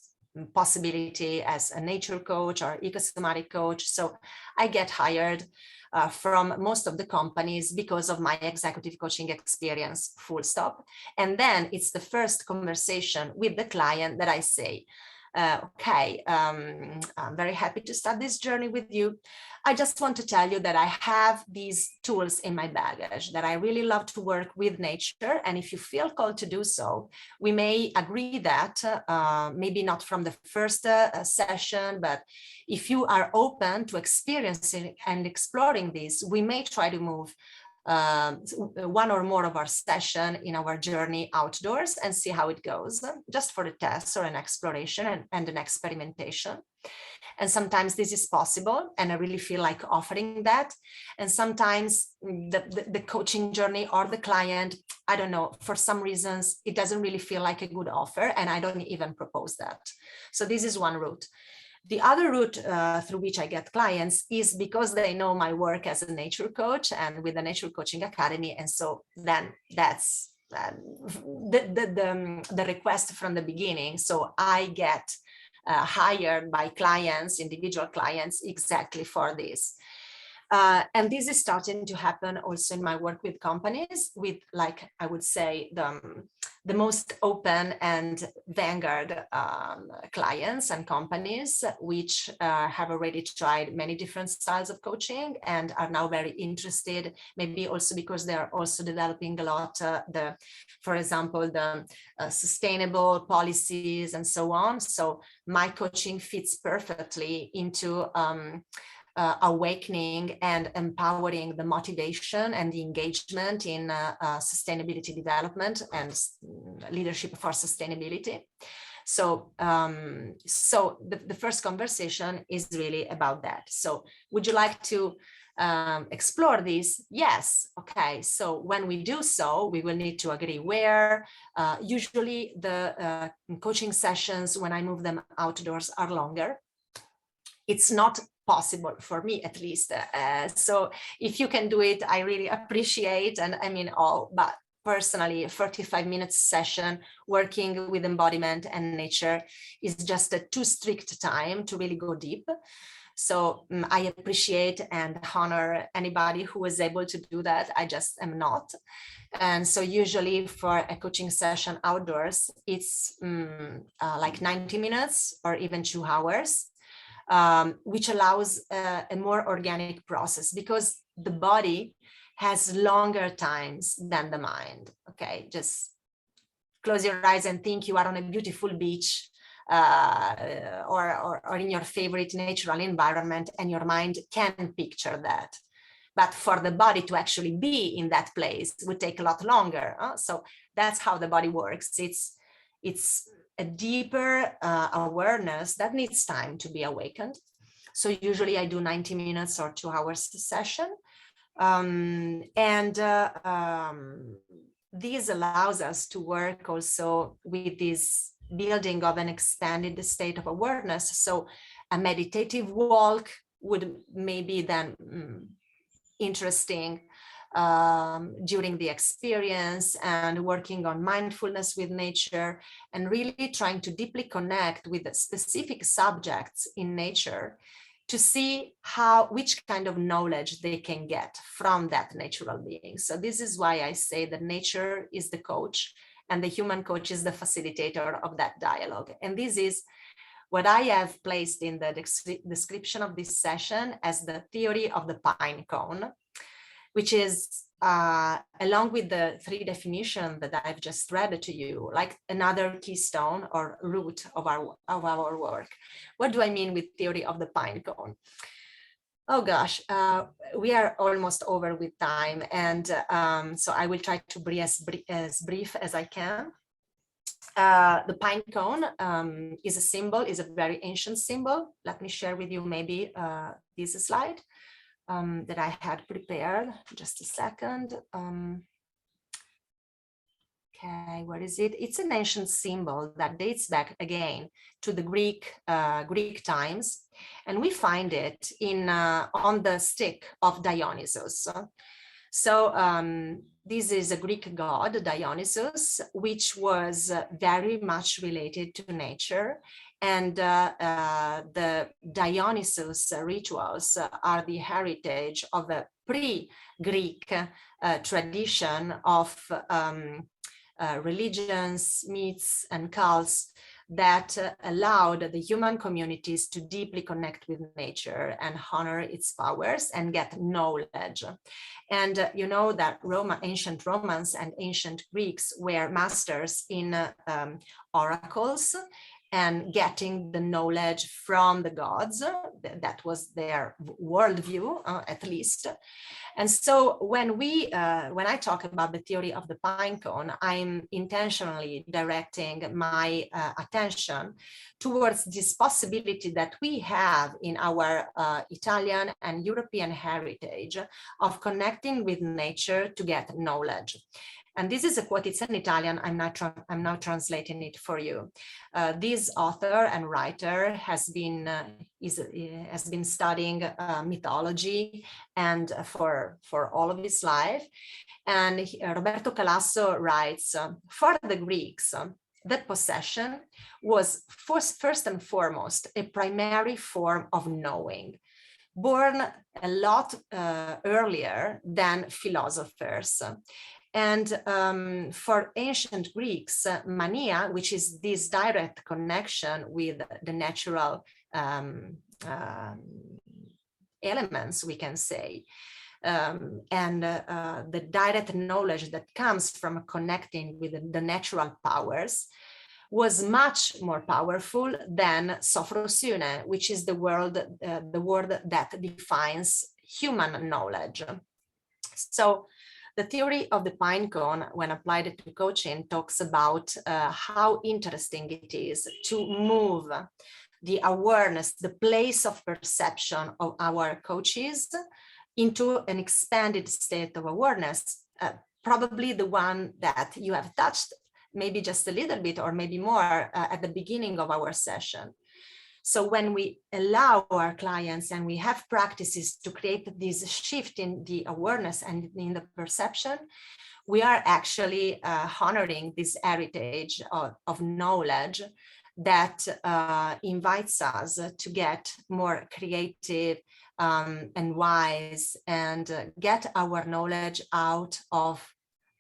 possibility as a nature coach or ecosomatic coach. So I get hired from most of the companies because of my executive coaching experience, full stop. And then it's the first conversation with the client that I say, okay, I'm very happy to start this journey with you. I just want to tell you that I have these tools in my baggage, that I really love to work with nature. And if you feel called to do so, we may agree that maybe not from the first session, but if you are open to experiencing and exploring this, we may try to move one or more of our session in our journey outdoors and see how it goes, just for a test or an exploration and an experimentation. And sometimes this is possible, and I really feel like offering that. And sometimes the coaching journey or the client, I don't know, for some reasons, it doesn't really feel like a good offer, and I don't even propose that. So this is one route. The other route through which I get clients is because they know my work as a nature coach and with the Nature Coaching Academy. And so then that's the request from the beginning. So I get hired by clients, individual clients, exactly for this. And this is starting to happen also in my work with companies, with, like, I would say, the most open and vanguard clients and companies, which have already tried many different styles of coaching and are now very interested, maybe also because they are also developing a lot, for example, the sustainable policies and so on. So my coaching fits perfectly into awakening and empowering the motivation and the engagement in sustainability development and leadership for sustainability. So, the first conversation is really about that. So would you like to explore this? Yes. Okay. So when we do so, we will need to agree where. Usually the coaching sessions, when I move them outdoors, are longer. It's not possible for me, at least. So if you can do it, I really appreciate. And I mean, but personally, a 45-minute session working with embodiment and nature is just a too strict time to really go deep. So I appreciate and honor anybody who is able to do that. I just am not. And so usually for a coaching session outdoors, it's like 90 minutes or even 2 hours. Which allows a more organic process, because the body has longer times than the mind. Okay, just close your eyes and think you are on a beautiful beach or in your favorite natural environment, and your mind can picture that. But for the body to actually be in that place would take a lot longer. So that's how the body works. It's a deeper awareness that needs time to be awakened. So usually I do 90 minutes or 2 hours session. This allows us to work also with this building of an expanded state of awareness. So a meditative walk would maybe then interesting during the experience, and working on mindfulness with nature and really trying to deeply connect with specific subjects in nature to see which kind of knowledge they can get from that natural being. So this is why I say that nature is the coach and the human coach is the facilitator of that dialogue. And this is what I have placed in the description of this session as the theory of the Pinecone, which is along with the 3 definitions that I've just read to you, like another keystone or root of our work. What do I mean with theory of the Pinecone? Oh gosh, we are almost over with time, and so I will try to be as brief as I can. The Pinecone is a symbol, is a very ancient symbol. Let me share with you maybe this slide that I had prepared. Just a second. Okay, where is it? It's an ancient symbol that dates back again to the Greek times, and we find it on the stick of Dionysus. So this is a Greek god, Dionysus, which was very much related to nature. And the Dionysus rituals are the heritage of a pre-Greek tradition of religions, myths, and cults that allowed the human communities to deeply connect with nature and honor its powers and get knowledge. And you know that ancient Romans and ancient Greeks were masters in oracles and getting the knowledge from the gods. That was their worldview, at least. And so when I talk about the theory of the Pinecone, I'm intentionally directing my attention towards this possibility that we have in our Italian and European heritage of connecting with nature to get knowledge. And this is a quote, it's in Italian, I'm now translating it for you. This author and writer has been studying mythology and for all of his life. And Roberto Calasso writes, for the Greeks, that possession was first and foremost a primary form of knowing, born a lot earlier than philosophers. And for ancient Greeks, mania, which is this direct connection with the natural elements, we can say, and the direct knowledge that comes from connecting with the natural powers, was much more powerful than sophrosune, which is the word that defines human knowledge. So the theory of the Pinecone, when applied to coaching, talks about how interesting it is to move the awareness, the place of perception of our coaches into an expanded state of awareness, probably the one that you have touched, maybe just a little bit or maybe more at the beginning of our session. So when we allow our clients and we have practices to create this shift in the awareness and in the perception, we are actually honoring this heritage of knowledge that invites us to get more creative and wise and get our knowledge out of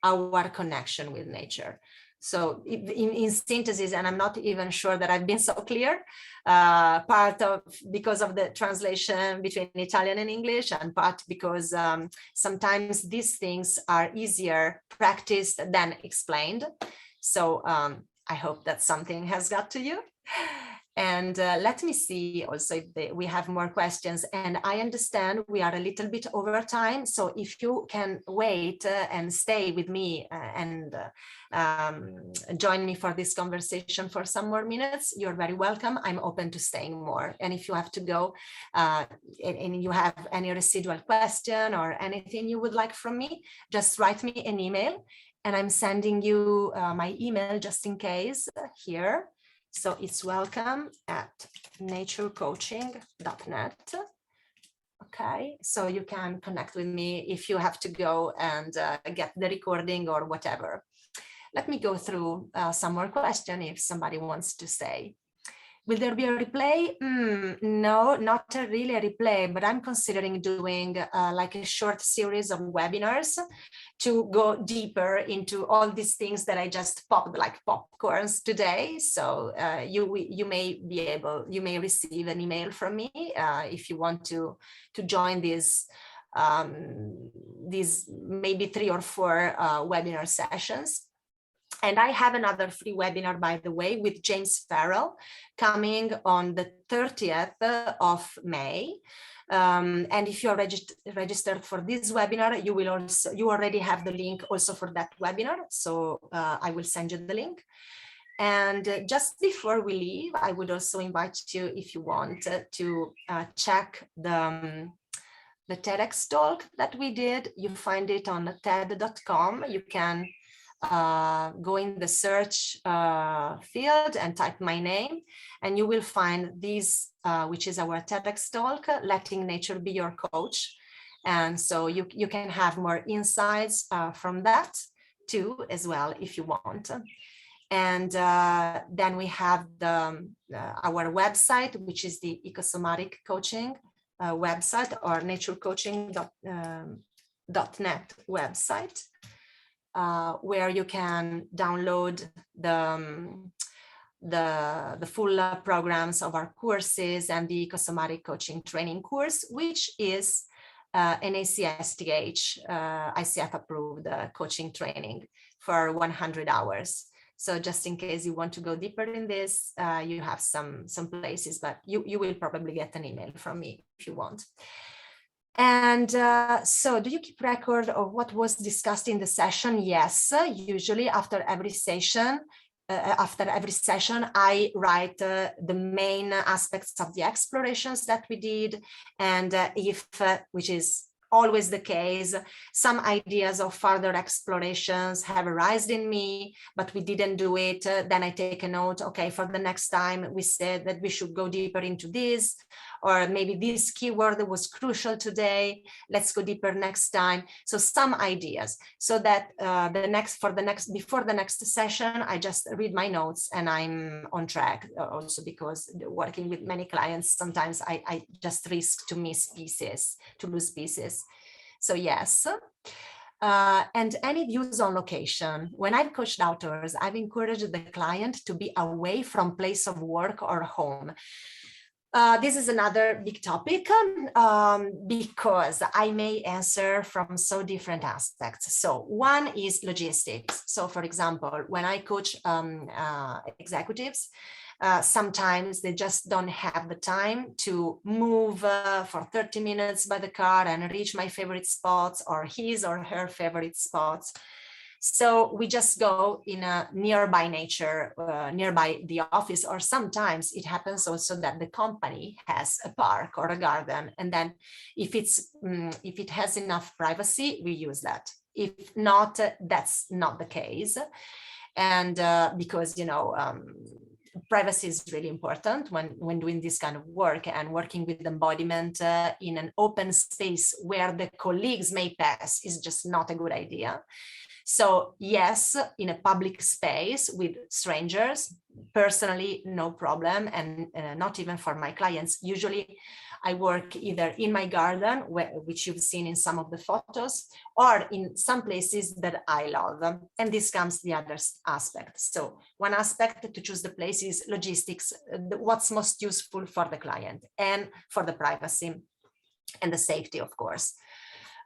our connection with nature. So in synthesis, and I'm not even sure that I've been so clear, because of the translation between Italian and English, and part because sometimes these things are easier practiced than explained. So I hope that something has got to you. And let me see also if we have more questions. And I understand we are a little bit over time. So if you can wait and stay with me and join me for this conversation for some more minutes, you're very welcome. I'm open to staying more. And if you have to go and you have any residual question or anything you would like from me, just write me an email. And I'm sending you my email just in case here. So it's welcome@naturecoaching.net. Okay, so you can connect with me if you have to go and get the recording or whatever. Let me go through some more questions if somebody wants to say. Will there be a replay? No, not really a replay, but I'm considering doing like a short series of webinars to go deeper into all these things that I just popped like popcorns today. So you may receive an email from me if you want to join these maybe 3 or 4 webinar sessions. And I have another free webinar, by the way, with James Farrell coming on the 30th of May. And if you're registered for this webinar, you already have the link also for that webinar. So I will send you the link. And just before we leave, I would also invite you, if you want, to check the TEDx talk that we did. You find it on TED.com. You can go in the search field and type my name, and you will find this, which is our TEDx talk, Letting Nature Be Your Coach. And so you can have more insights from that too, as well, if you want. And then we have our website, which is the Ecosomatic coaching website, or naturecoaching.net website. Where you can download the full programs of our courses and the Ecosomatic coaching training course, which is an ACSTH, ICF approved coaching training for 100 hours. So just in case you want to go deeper in this, you have some places, but you will probably get an email from me if you want. And so do you keep record of what was discussed in the session? Yes, usually after every session, I write the main aspects of the explorations that we did. And if, which is always the case, some ideas of further explorations have arisen in me, but we didn't do it. Then I take a note, okay, for the next time we said that we should go deeper into this, or maybe this keyword was crucial today, let's go deeper next time. So some ideas, so that before the next session, I just read my notes and I'm on track. Also because working with many clients, sometimes I just risk to miss pieces, to lose pieces. So yes. And any views on location. When I've coached authors, I've encouraged the client to be away from place of work or home. This is another big topic because I may answer from so different aspects. So one is logistics. So for example, when I coach executives, sometimes they just don't have the time to move for 30 minutes by the car and reach my favorite spots or his or her favorite spots. So we just go in a nearby nature, nearby the office, or sometimes it happens also that the company has a park or a garden. And then if it has enough privacy, we use that. If not, that's not the case. And because, privacy is really important when doing this kind of work, and working with embodiment in an open space where the colleagues may pass is just not a good idea. So yes, in a public space with strangers, personally, no problem. And not even for my clients. Usually I work either in my garden, which you've seen in some of the photos, or in some places that I love. And this comes the other aspect. So one aspect to choose the place is logistics, what's most useful for the client and for the privacy and the safety, of course.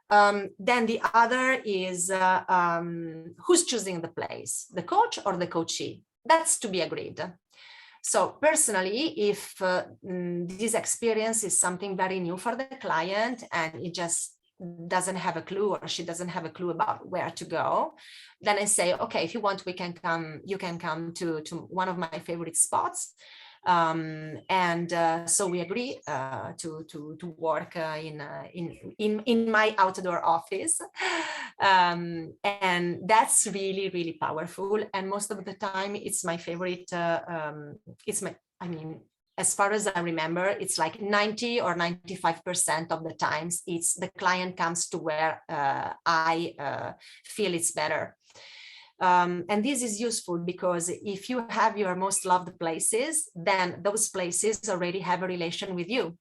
Then the other is who's choosing the place, the coach or the coachee? That's to be agreed. So personally, if this experience is something very new for the client and it just doesn't have a clue, or she doesn't have a clue about where to go, then I say, okay, if you want, we can come, you can come to one of my favorite spots. So we agree to work in my outdoor office, and that's really, really powerful. And most of the time, it's my favorite. As far as I remember, it's like 90 or 95% of the times, it's the client comes to where I feel it's better. And this is useful because if you have your most loved places, then those places already have a relation with you,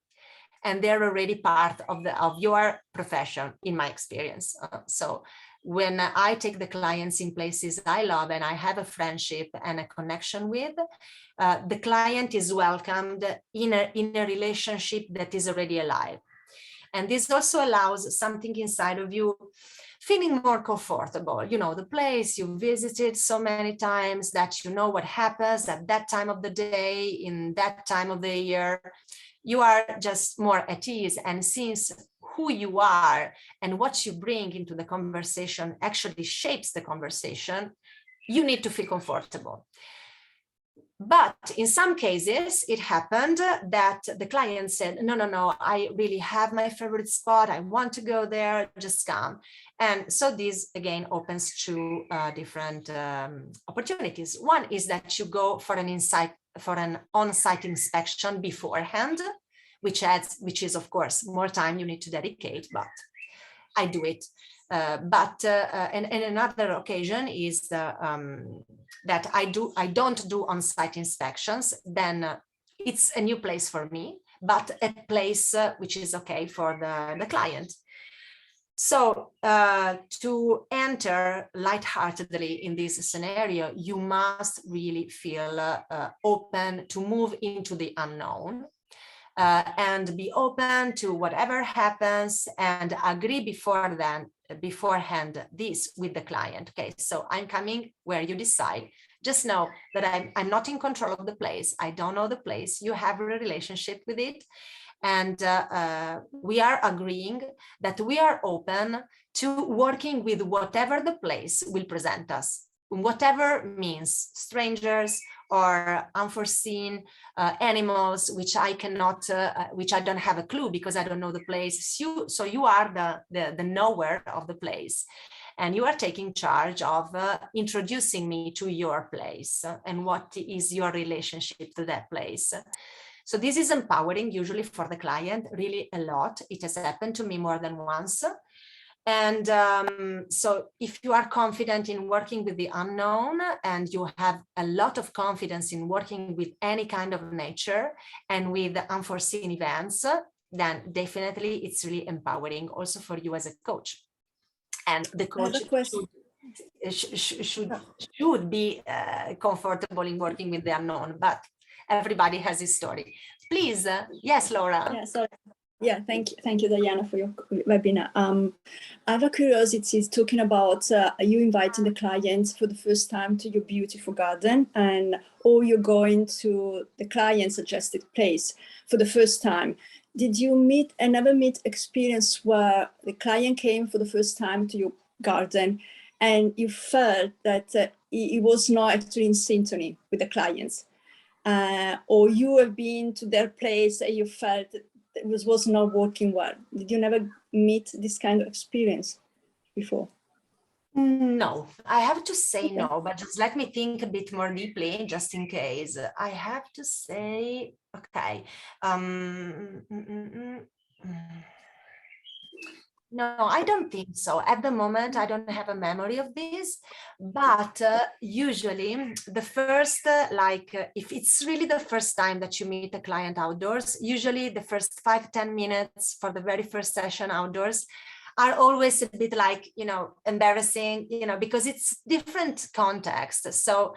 and they're already part of your profession, in my experience. So when I take the clients in places I love and I have a friendship and a connection with, the client is welcomed in a relationship that is already alive. And this also allows something inside of you feeling more comfortable. You know, the place you visited so many times that you know what happens at that time of the day, in that time of the year. You are just more at ease. And since who you are and what you bring into the conversation actually shapes the conversation, you need to feel comfortable. But in some cases, it happened that the client said, no, I really have my favorite spot. I want to go there, just come. And so this again opens to different opportunities. One is that you go for an on-site inspection beforehand, which is of course more time you need to dedicate, but I do it. And another occasion is that I don't do on-site inspections. Then it's a new place for me, but a place which is okay for the client. So to enter lightheartedly in this scenario, you must really feel open to move into the unknown. And be open to whatever happens and agree beforehand this with the client. Okay, so I'm coming where you decide. Just know that I'm not in control of the place. I don't know the place. You have a relationship with it. And we are agreeing that we are open to working with whatever the place will present us, whatever means, strangers or unforeseen animals, which I cannot, which I don't have a clue because I don't know the place. So you are the knower of the place, and you are taking charge of introducing me to your place and what is your relationship to that place. So this is empowering usually for the client, really a lot. It has happened to me more than once. And so if you are confident in working with the unknown and you have a lot of confidence in working with any kind of nature and with unforeseen events, then definitely it's really empowering also for you as a coach. And the coach should be comfortable in working with the unknown, but everybody has his story. Please, yes, Laura. Yeah, sorry. Yeah, thank you, Diana, for your webinar. I have a curiosity talking about you inviting the clients for the first time to your beautiful garden, or you're going to the client suggested place for the first time. Did you ever meet experience where the client came for the first time to your garden and you felt that it was not actually in synchrony with the clients? Or you have been to their place and you felt it was not working well? Did you never meet this kind of experience before? No, I have to say no, but just let me think a bit more deeply, just in case. I have to say, okay. No, I don't think so. At the moment, I don't have a memory of this, but usually the first, if it's really the first time that you meet a client outdoors, usually the first 5-10 minutes for the very first session outdoors are always a bit like, embarrassing, because it's different context. So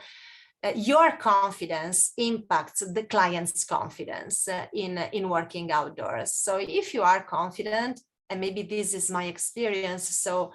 your confidence impacts the client's confidence in working outdoors. So if you are confident, and maybe this is my experience, so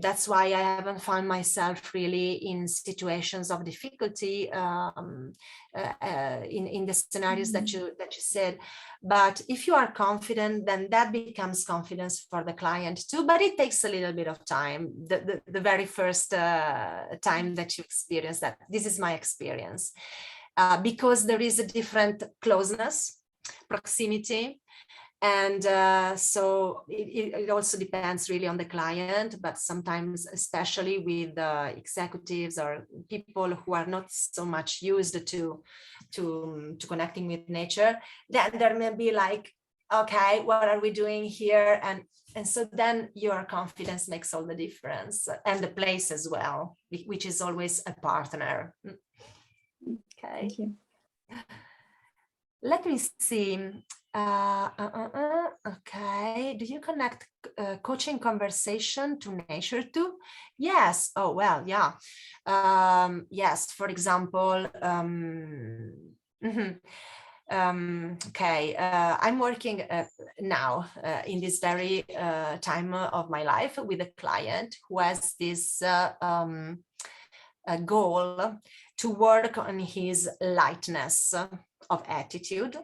that's why I haven't found myself really in situations of difficulty in the scenarios that you said. But if you are confident, then that becomes confidence for the client too. But it takes a little bit of time. The very first time that you experience that. This is my experience, because there is a different closeness, proximity. And so it also depends really on the client, but sometimes, especially with executives or people who are not so much used to connecting with nature, then there may be like, okay, what are we doing here? And so then your confidence makes all the difference, and the place as well, which is always a partner. Okay. Thank you. Let me see. Okay, do you connect coaching conversation to nature too? Yes. Oh, well, yeah. Yes, for example, okay, I'm working now in this very time of my life with a client who has this a goal to work on his lightness of attitude,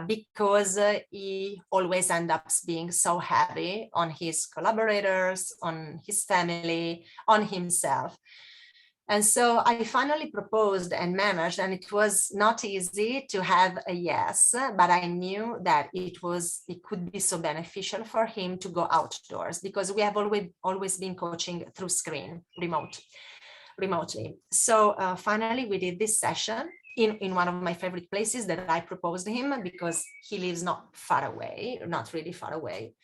because he always ends up being so heavy on his collaborators, on his family, on himself. And so I finally proposed and managed, and it was not easy to have a yes, but I knew that it could be so beneficial for him to go outdoors, because we have always been coaching through screen, remotely. So finally we did this session in one of my favorite places that I proposed him, because he lives not really far away.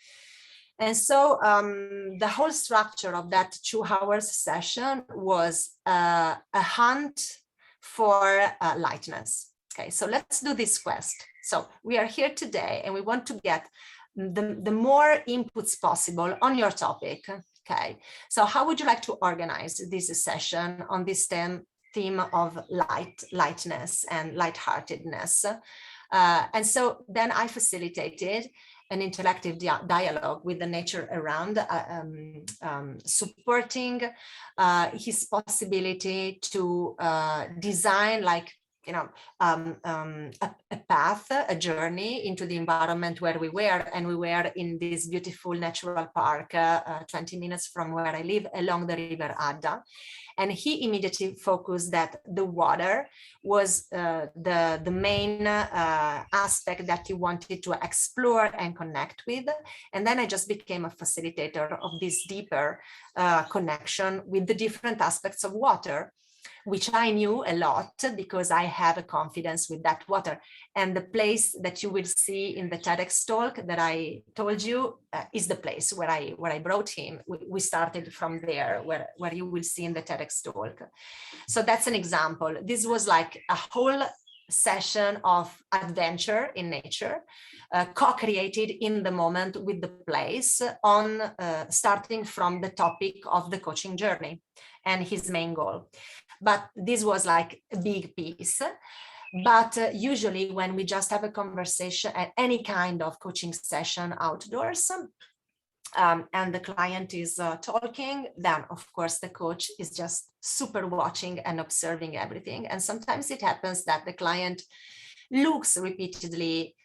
And so the whole structure of that 2 hours session was a hunt for lightness. Okay, so let's do this quest. So we are here today and we want to get the more inputs possible on your topic. Okay, so how would you like to organize this session on this theme of lightness and lightheartedness? And so then I facilitated an interactive dialogue with the nature around, supporting his possibility to design a path, a journey into the environment where we were. And we were in this beautiful natural park, 20 minutes from where I live, along the river Adda. And he immediately focused that the water was the main aspect that he wanted to explore and connect with. And then I just became a facilitator of this deeper connection with the different aspects of water, which I knew a lot because I have a confidence with that water. And the place that you will see in the TEDx talk that I told you is the place where I brought him. We started from there, where you will see in the TEDx talk. So that's an example. This was like a whole session of adventure in nature, co-created in the moment with the place, on starting from the topic of the coaching journey and his main goal. But this was like a big piece. But usually when we just have a conversation at any kind of coaching session outdoors, and the client is talking, then of course the coach is just super watching and observing everything. And sometimes it happens that the client looks repeatedly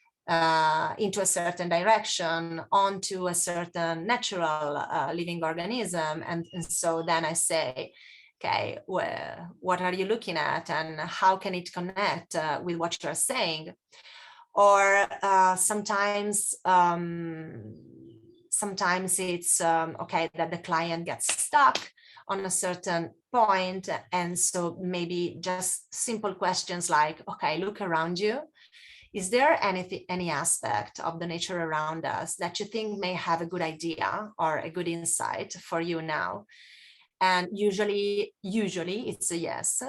into a certain direction, onto a certain natural living organism. And so then I say, okay, well, what are you looking at and how can it connect with what you're saying? Or sometimes it's okay that the client gets stuck on a certain point. And so maybe just simple questions like, okay, look around you. is there any aspect of the nature around us that you think may have a good idea or a good insight for you now? And usually it's a yes.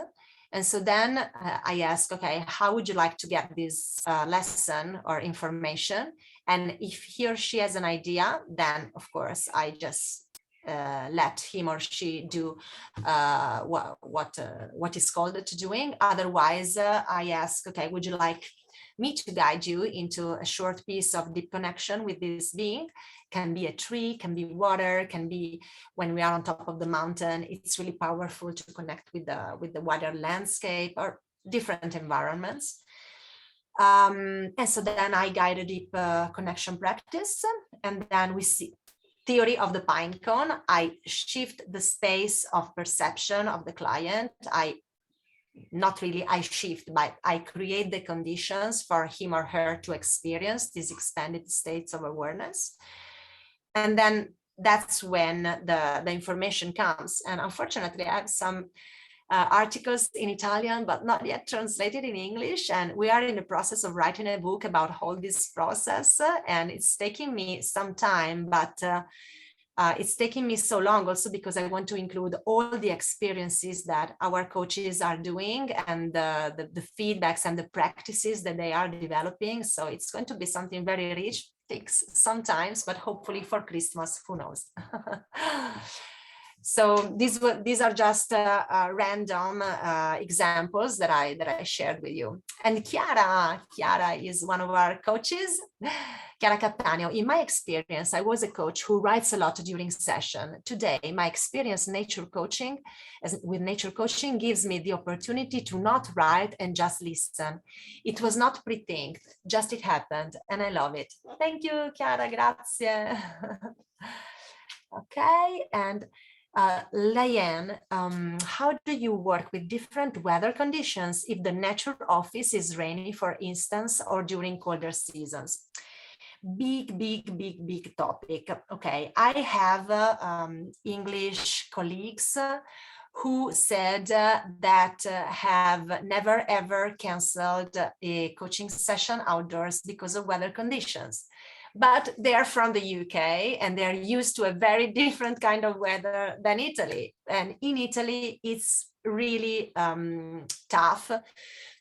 And so then I ask, okay, how would you like to get this lesson or information? And if he or she has an idea, then of course I just let him or she do what is called to doing. Otherwise, I ask, okay, would you like me to guide you into a short piece of deep connection with this being? Can be a tree, can be water, can be when we are on top of the mountain. It's really powerful to connect with the wider landscape or different environments. And so then I guide a deep connection practice, and then we see theory of the Pinecone. I shift the space of perception of the client. I shift, but I create the conditions for him or her to experience these expanded states of awareness. And then that's when the information comes. And unfortunately, I have some articles in Italian, but not yet translated in English. And we are in the process of writing a book about all this process. And it's taking me some time, but it's taking me so long also because I want to include all the experiences that our coaches are doing and the feedbacks and the practices that they are developing. So it's going to be something very rich. Takes sometimes, but hopefully for Christmas, who knows? So these are just random examples that I shared with you. And Chiara is one of our coaches. Chiara Cattaneo. In my experience, I was a coach who writes a lot during session. Today, my experience with nature coaching gives me the opportunity to not write and just listen. It was not pre-think, just it happened, and I love it. Thank you, Chiara, grazie. Okay, and Leanne, how do you work with different weather conditions if the nature office is rainy, for instance, or during colder seasons? Big topic. Okay, I have English colleagues who said that have never ever canceled a coaching session outdoors because of weather conditions. But they are from the UK and they're used to a very different kind of weather than Italy. And in Italy, it's really tough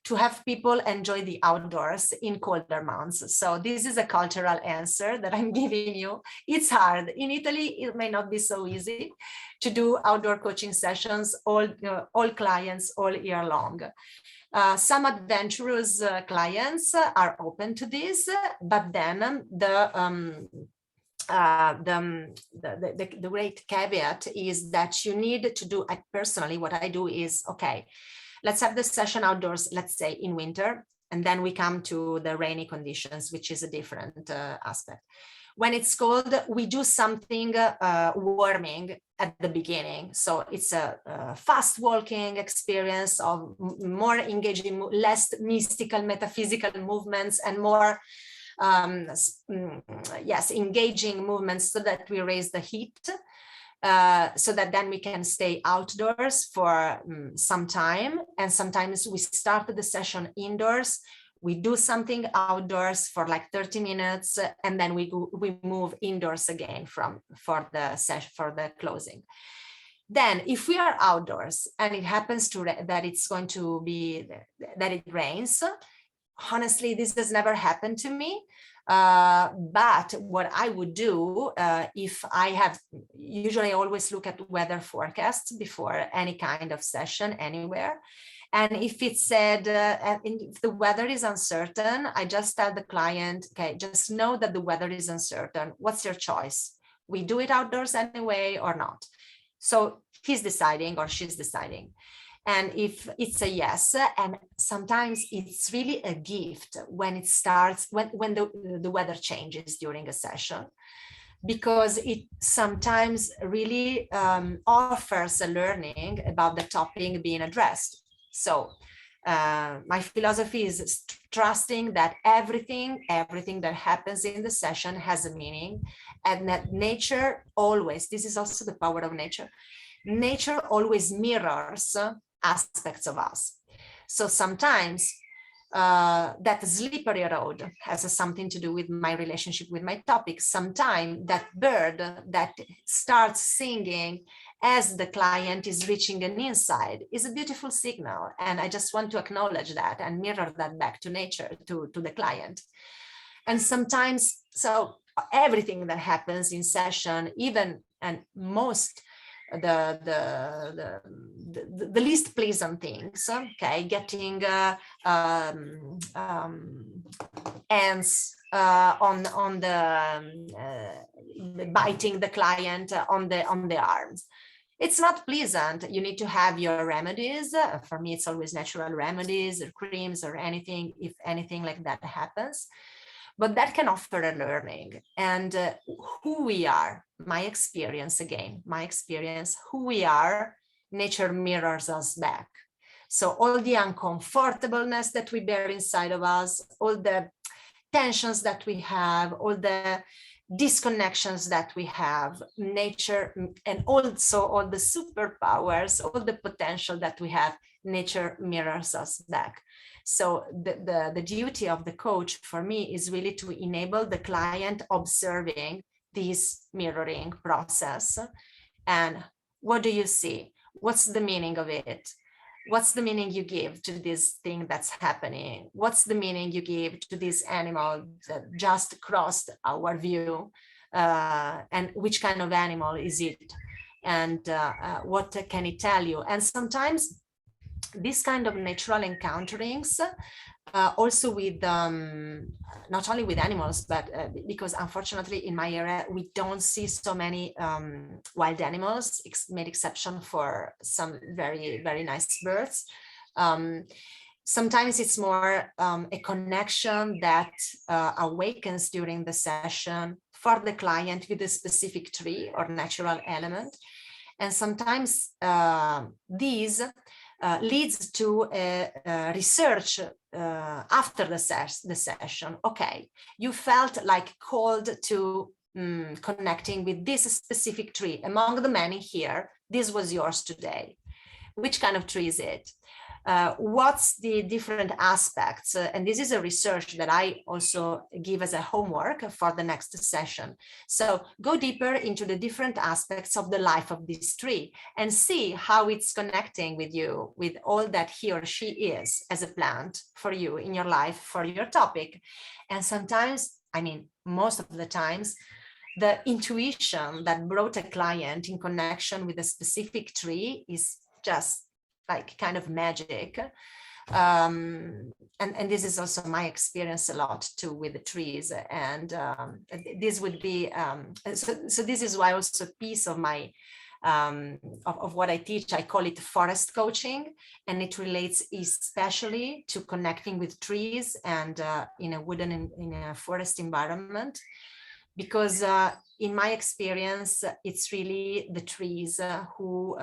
to have people enjoy the outdoors in colder months. So this is a cultural answer that I'm giving you. It's hard. In Italy, it may not be so easy to do outdoor coaching sessions, all clients all year long. Some adventurous clients are open to this, but then the great caveat is that you need to do, personally, what I do is, okay, let's have the session outdoors, let's say in winter, and then we come to the rainy conditions, which is a different aspect. When it's cold, we do something warming at the beginning. So it's a fast walking experience of more engaging, less mystical, metaphysical movements and more, engaging movements so that we raise the heat. So that then we can stay outdoors for some time. And sometimes we start the session indoors. We do something outdoors for like 30 minutes, and then we move indoors again for the closing. Then if we are outdoors and it happens that it's going to be, that it rains, honestly, this has never happened to me. But what I would do, if I have, usually I always look at weather forecasts before any kind of session anywhere. And if it said, if the weather is uncertain, I just tell the client, okay, just know that the weather is uncertain. What's your choice? We do it outdoors anyway or not? So he's deciding or she's deciding. And if it's a yes, and sometimes it's really a gift when it starts, when the weather changes during a session, because it sometimes really offers a learning about the topic being addressed. So my philosophy is trusting that everything that happens in the session has a meaning, and that nature always, this is also the power of nature, nature always mirrors aspects of us. So sometimes that slippery road has something to do with my relationship with my topic. Sometimes that bird that starts singing as the client is reaching an insight is a beautiful signal. And I just want to acknowledge that and mirror that back to nature, to the client. And sometimes, so everything that happens in session, even and most the least pleasant things, okay, getting ants on the biting the client on the arms. It's not pleasant. You need to have your remedies. For me, it's always natural remedies or creams or anything, if anything like that happens. But that can offer a learning. And who we are, my experience, who we are, nature mirrors us back. So all the uncomfortableness that we bear inside of us, all the tensions that we have, all the disconnections that we have, nature, and also all the superpowers, all the potential that we have, nature mirrors us back. So the duty of the coach for me is really to enable the client observing this mirroring process. And what do you see? What's the meaning of it? What's the meaning you give to this thing that's happening? What's the meaning you give to this animal that just crossed our view? And which kind of animal is it? And what can it tell you? And sometimes this kind of natural encounterings, also with not only with animals, but because unfortunately in my area we don't see so many wild animals, made exception for some very, very nice birds. Sometimes it's more a connection that awakens during the session for the client with a specific tree or natural element. And sometimes these leads to a research after the session. Okay, you felt like called to connecting with this specific tree. Among the many here, this was yours today. Which kind of tree is it? What's the different aspects? And this is a research that I also give as a homework for the next session. So go deeper into the different aspects of the life of this tree and see how it's connecting with you, with all that he or she is as a plant for you in your life, for your topic. And sometimes, I mean, most of the times, the intuition that brought a client in connection with a specific tree is just like kind of magic. And this is also my experience a lot too with the trees. And this would be, so this is why also a piece of my, of what I teach, I call it forest coaching, and it relates especially to connecting with trees and in a wooden, in a forest environment. Because in my experience, it's really the trees who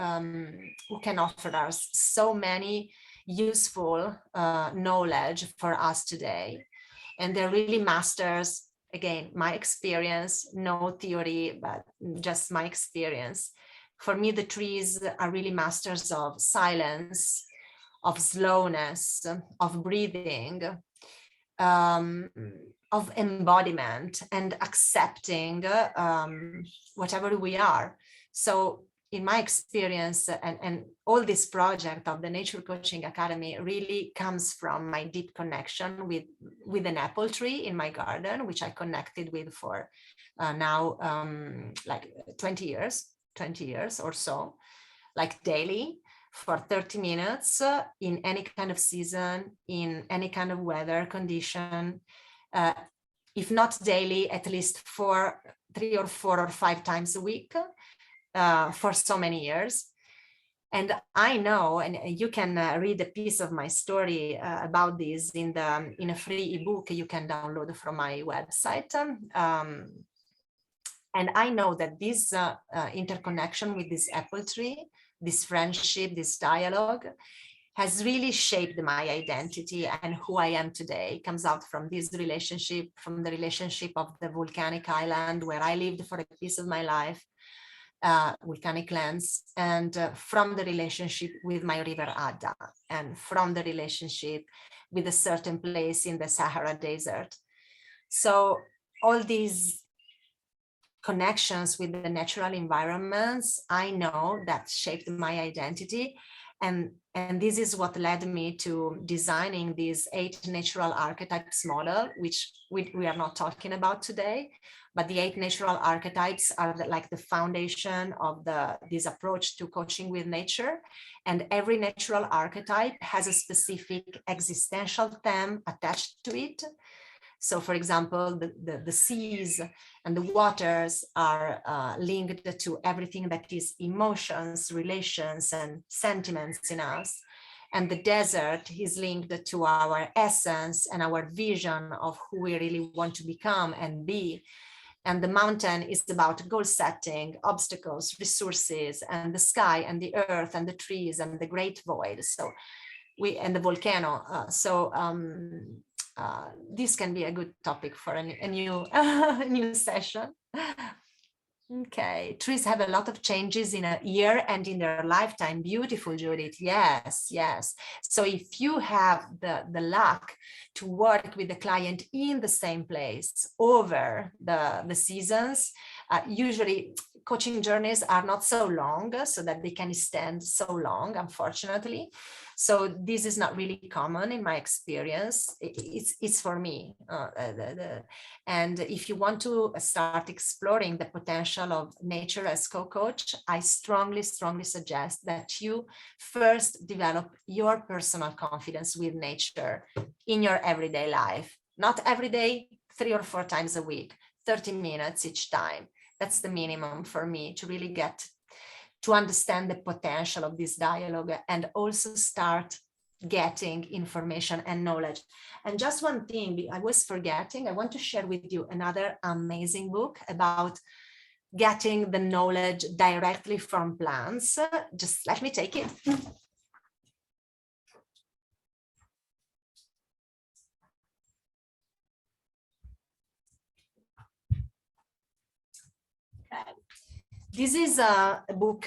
can offer us so many useful knowledge for us today. And they're really masters, again, my experience, no theory, but just my experience. For me, the trees are really masters of silence, of slowness, of breathing, of embodiment and accepting whatever we are. So in my experience, and all this project of the Nature Coaching Academy really comes from my deep connection with an apple tree in my garden, which I connected with for now like 20 years or so, like daily, for 30 minutes in any kind of season, in any kind of weather condition, if not daily, at least 3 or 4 or 5 times a week for so many years. And I know, and you can read a piece of my story about this in a free ebook you can download from my website. And I know that this interconnection with this apple tree, this friendship, this dialogue, has really shaped my identity, and who I am today comes out from this relationship, from the relationship of the volcanic island where I lived for a piece of my life, volcanic lands, and from the relationship with my river Adda, and from the relationship with a certain place in the Sahara Desert. So all these connections with the natural environments, I know that shaped my identity. And this is what led me to designing these 8 natural archetypes model, which we are not talking about today, but the 8 natural archetypes are like the foundation of this approach to coaching with nature. And every natural archetype has a specific existential theme attached to it. So, for example, the seas and the waters are linked to everything that is emotions, relations, and sentiments in us. And the desert is linked to our essence and our vision of who we really want to become and be. And the mountain is about goal setting, obstacles, resources, and the sky and the earth and the trees and the great void. So and the volcano. This can be a good topic for a new new session. Okay, trees have a lot of changes in a year and in their lifetime. Beautiful, Judith. Yes, yes. So if you have the luck to work with the client in the same place over the seasons, usually coaching journeys are not so long, so that they can stand so long, unfortunately. So this is not really common in my experience. It's for me. And if you want to start exploring the potential of nature as co-coach, I strongly suggest that you first develop your personal confidence with nature in your everyday life. Not every day, 3 or 4 times a week, 30 minutes each time. That's the minimum for me to really get to understand the potential of this dialogue and also start getting information and knowledge. And just one thing I was forgetting, I want to share with you another amazing book about getting the knowledge directly from plants. Just let me take it. This is a book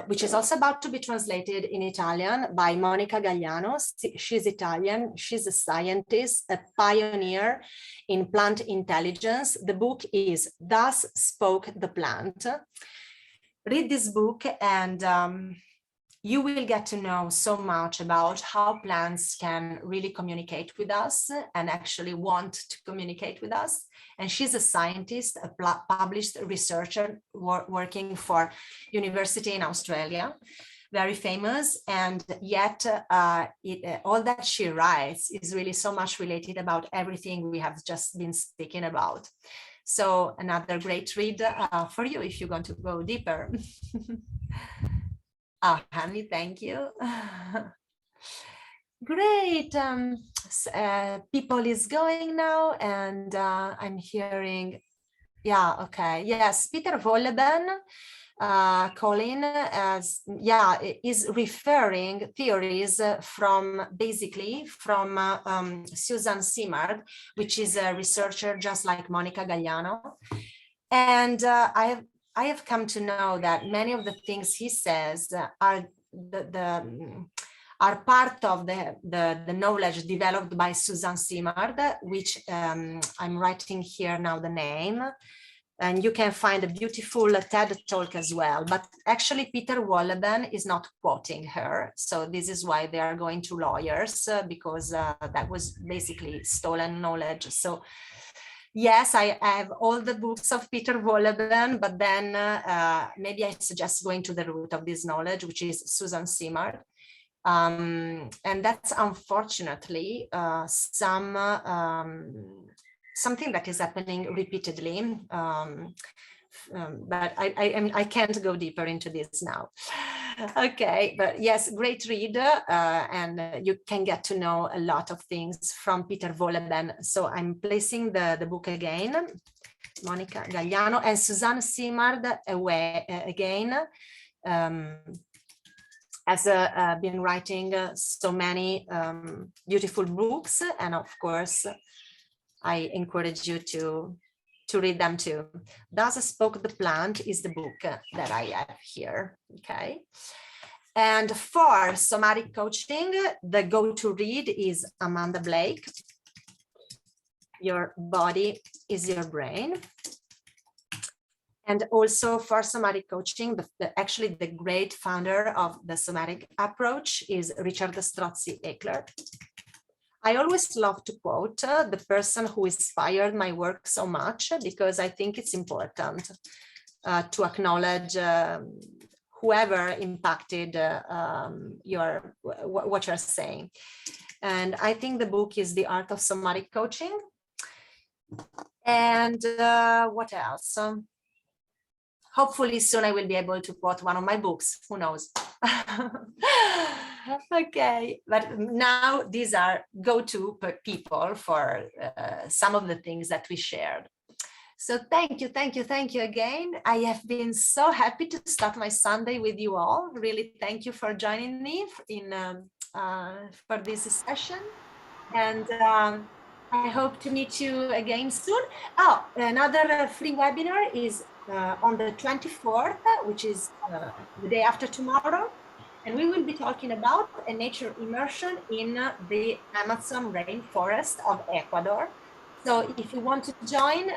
which is also about to be translated in Italian by Monica Gagliano. She's Italian, she's a scientist, a pioneer in plant intelligence. The book is Thus Spoke the Plant. Read this book and you will get to know so much about how plants can really communicate with us and actually want to communicate with us. And she's a scientist, a published researcher working for university in Australia, very famous. And yet all that she writes is really so much related about everything we have just been speaking about. So another great read for you if you're going to go deeper. Oh, honey, thank you. Great. People is going now, and I'm hearing, yeah, okay. Yes, Peter Wolleben, Colin, is referring theories from Susan Simard, which is a researcher just like Monica Gagliano. And I have come to know that many of the things he says are part of the knowledge developed by Susan Simard, which I'm writing here now the name, and you can find a beautiful TED talk as well. But actually Peter Wolleben is not quoting her. So this is why they are going to lawyers, because that was basically stolen knowledge. So yes, I have all the books of Peter Wolleben, but then maybe I suggest going to the root of this knowledge, which is Susan Simard. And that's unfortunately something that is happening repeatedly. But I can't go deeper into this now. Okay, but yes, great read, and you can get to know a lot of things from Peter Wolleben. So I'm placing the book again, Monica Gagliano and Susanne Simard again, has been writing so many beautiful books, and of course I encourage you to read them too. Thus Spoke the Plant is the book that I have here. Okay, And for somatic coaching, the go-to read is Amanda Blake, Your Body is Your Brain. And also for somatic coaching, actually the great founder of the somatic approach is Richard Strozzi-Eckler. I always love to quote the person who inspired my work so much, because I think it's important to acknowledge whoever impacted what you're saying. And I think the book is The Art of Somatic Coaching. And what else? Hopefully soon I will be able to quote one of my books, who knows? Okay, but now these are go-to people for some of the things that we shared. So thank you again. I have been so happy to start my Sunday with you all. Really, thank you for joining me for this session. And I hope to meet you again soon. Oh, another free webinar is on the 24th, which is the day after tomorrow. And we will be talking about a nature immersion in the Amazon rainforest of Ecuador. So if you want to join,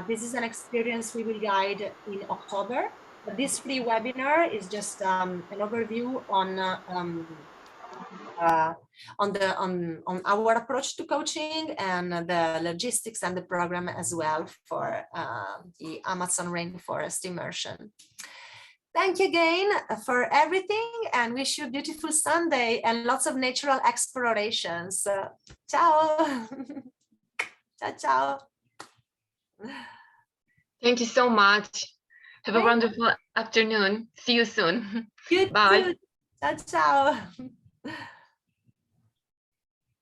this is an experience we will guide in October. But this free webinar is just an overview on our approach to coaching and the logistics and the program as well for the Amazon rainforest immersion. Thank you again for everything, and wish you a beautiful Sunday and lots of natural explorations. Ciao. Ciao, ciao. Thank you so much. Have a wonderful afternoon. See you soon. You Bye. too. Ciao, ciao.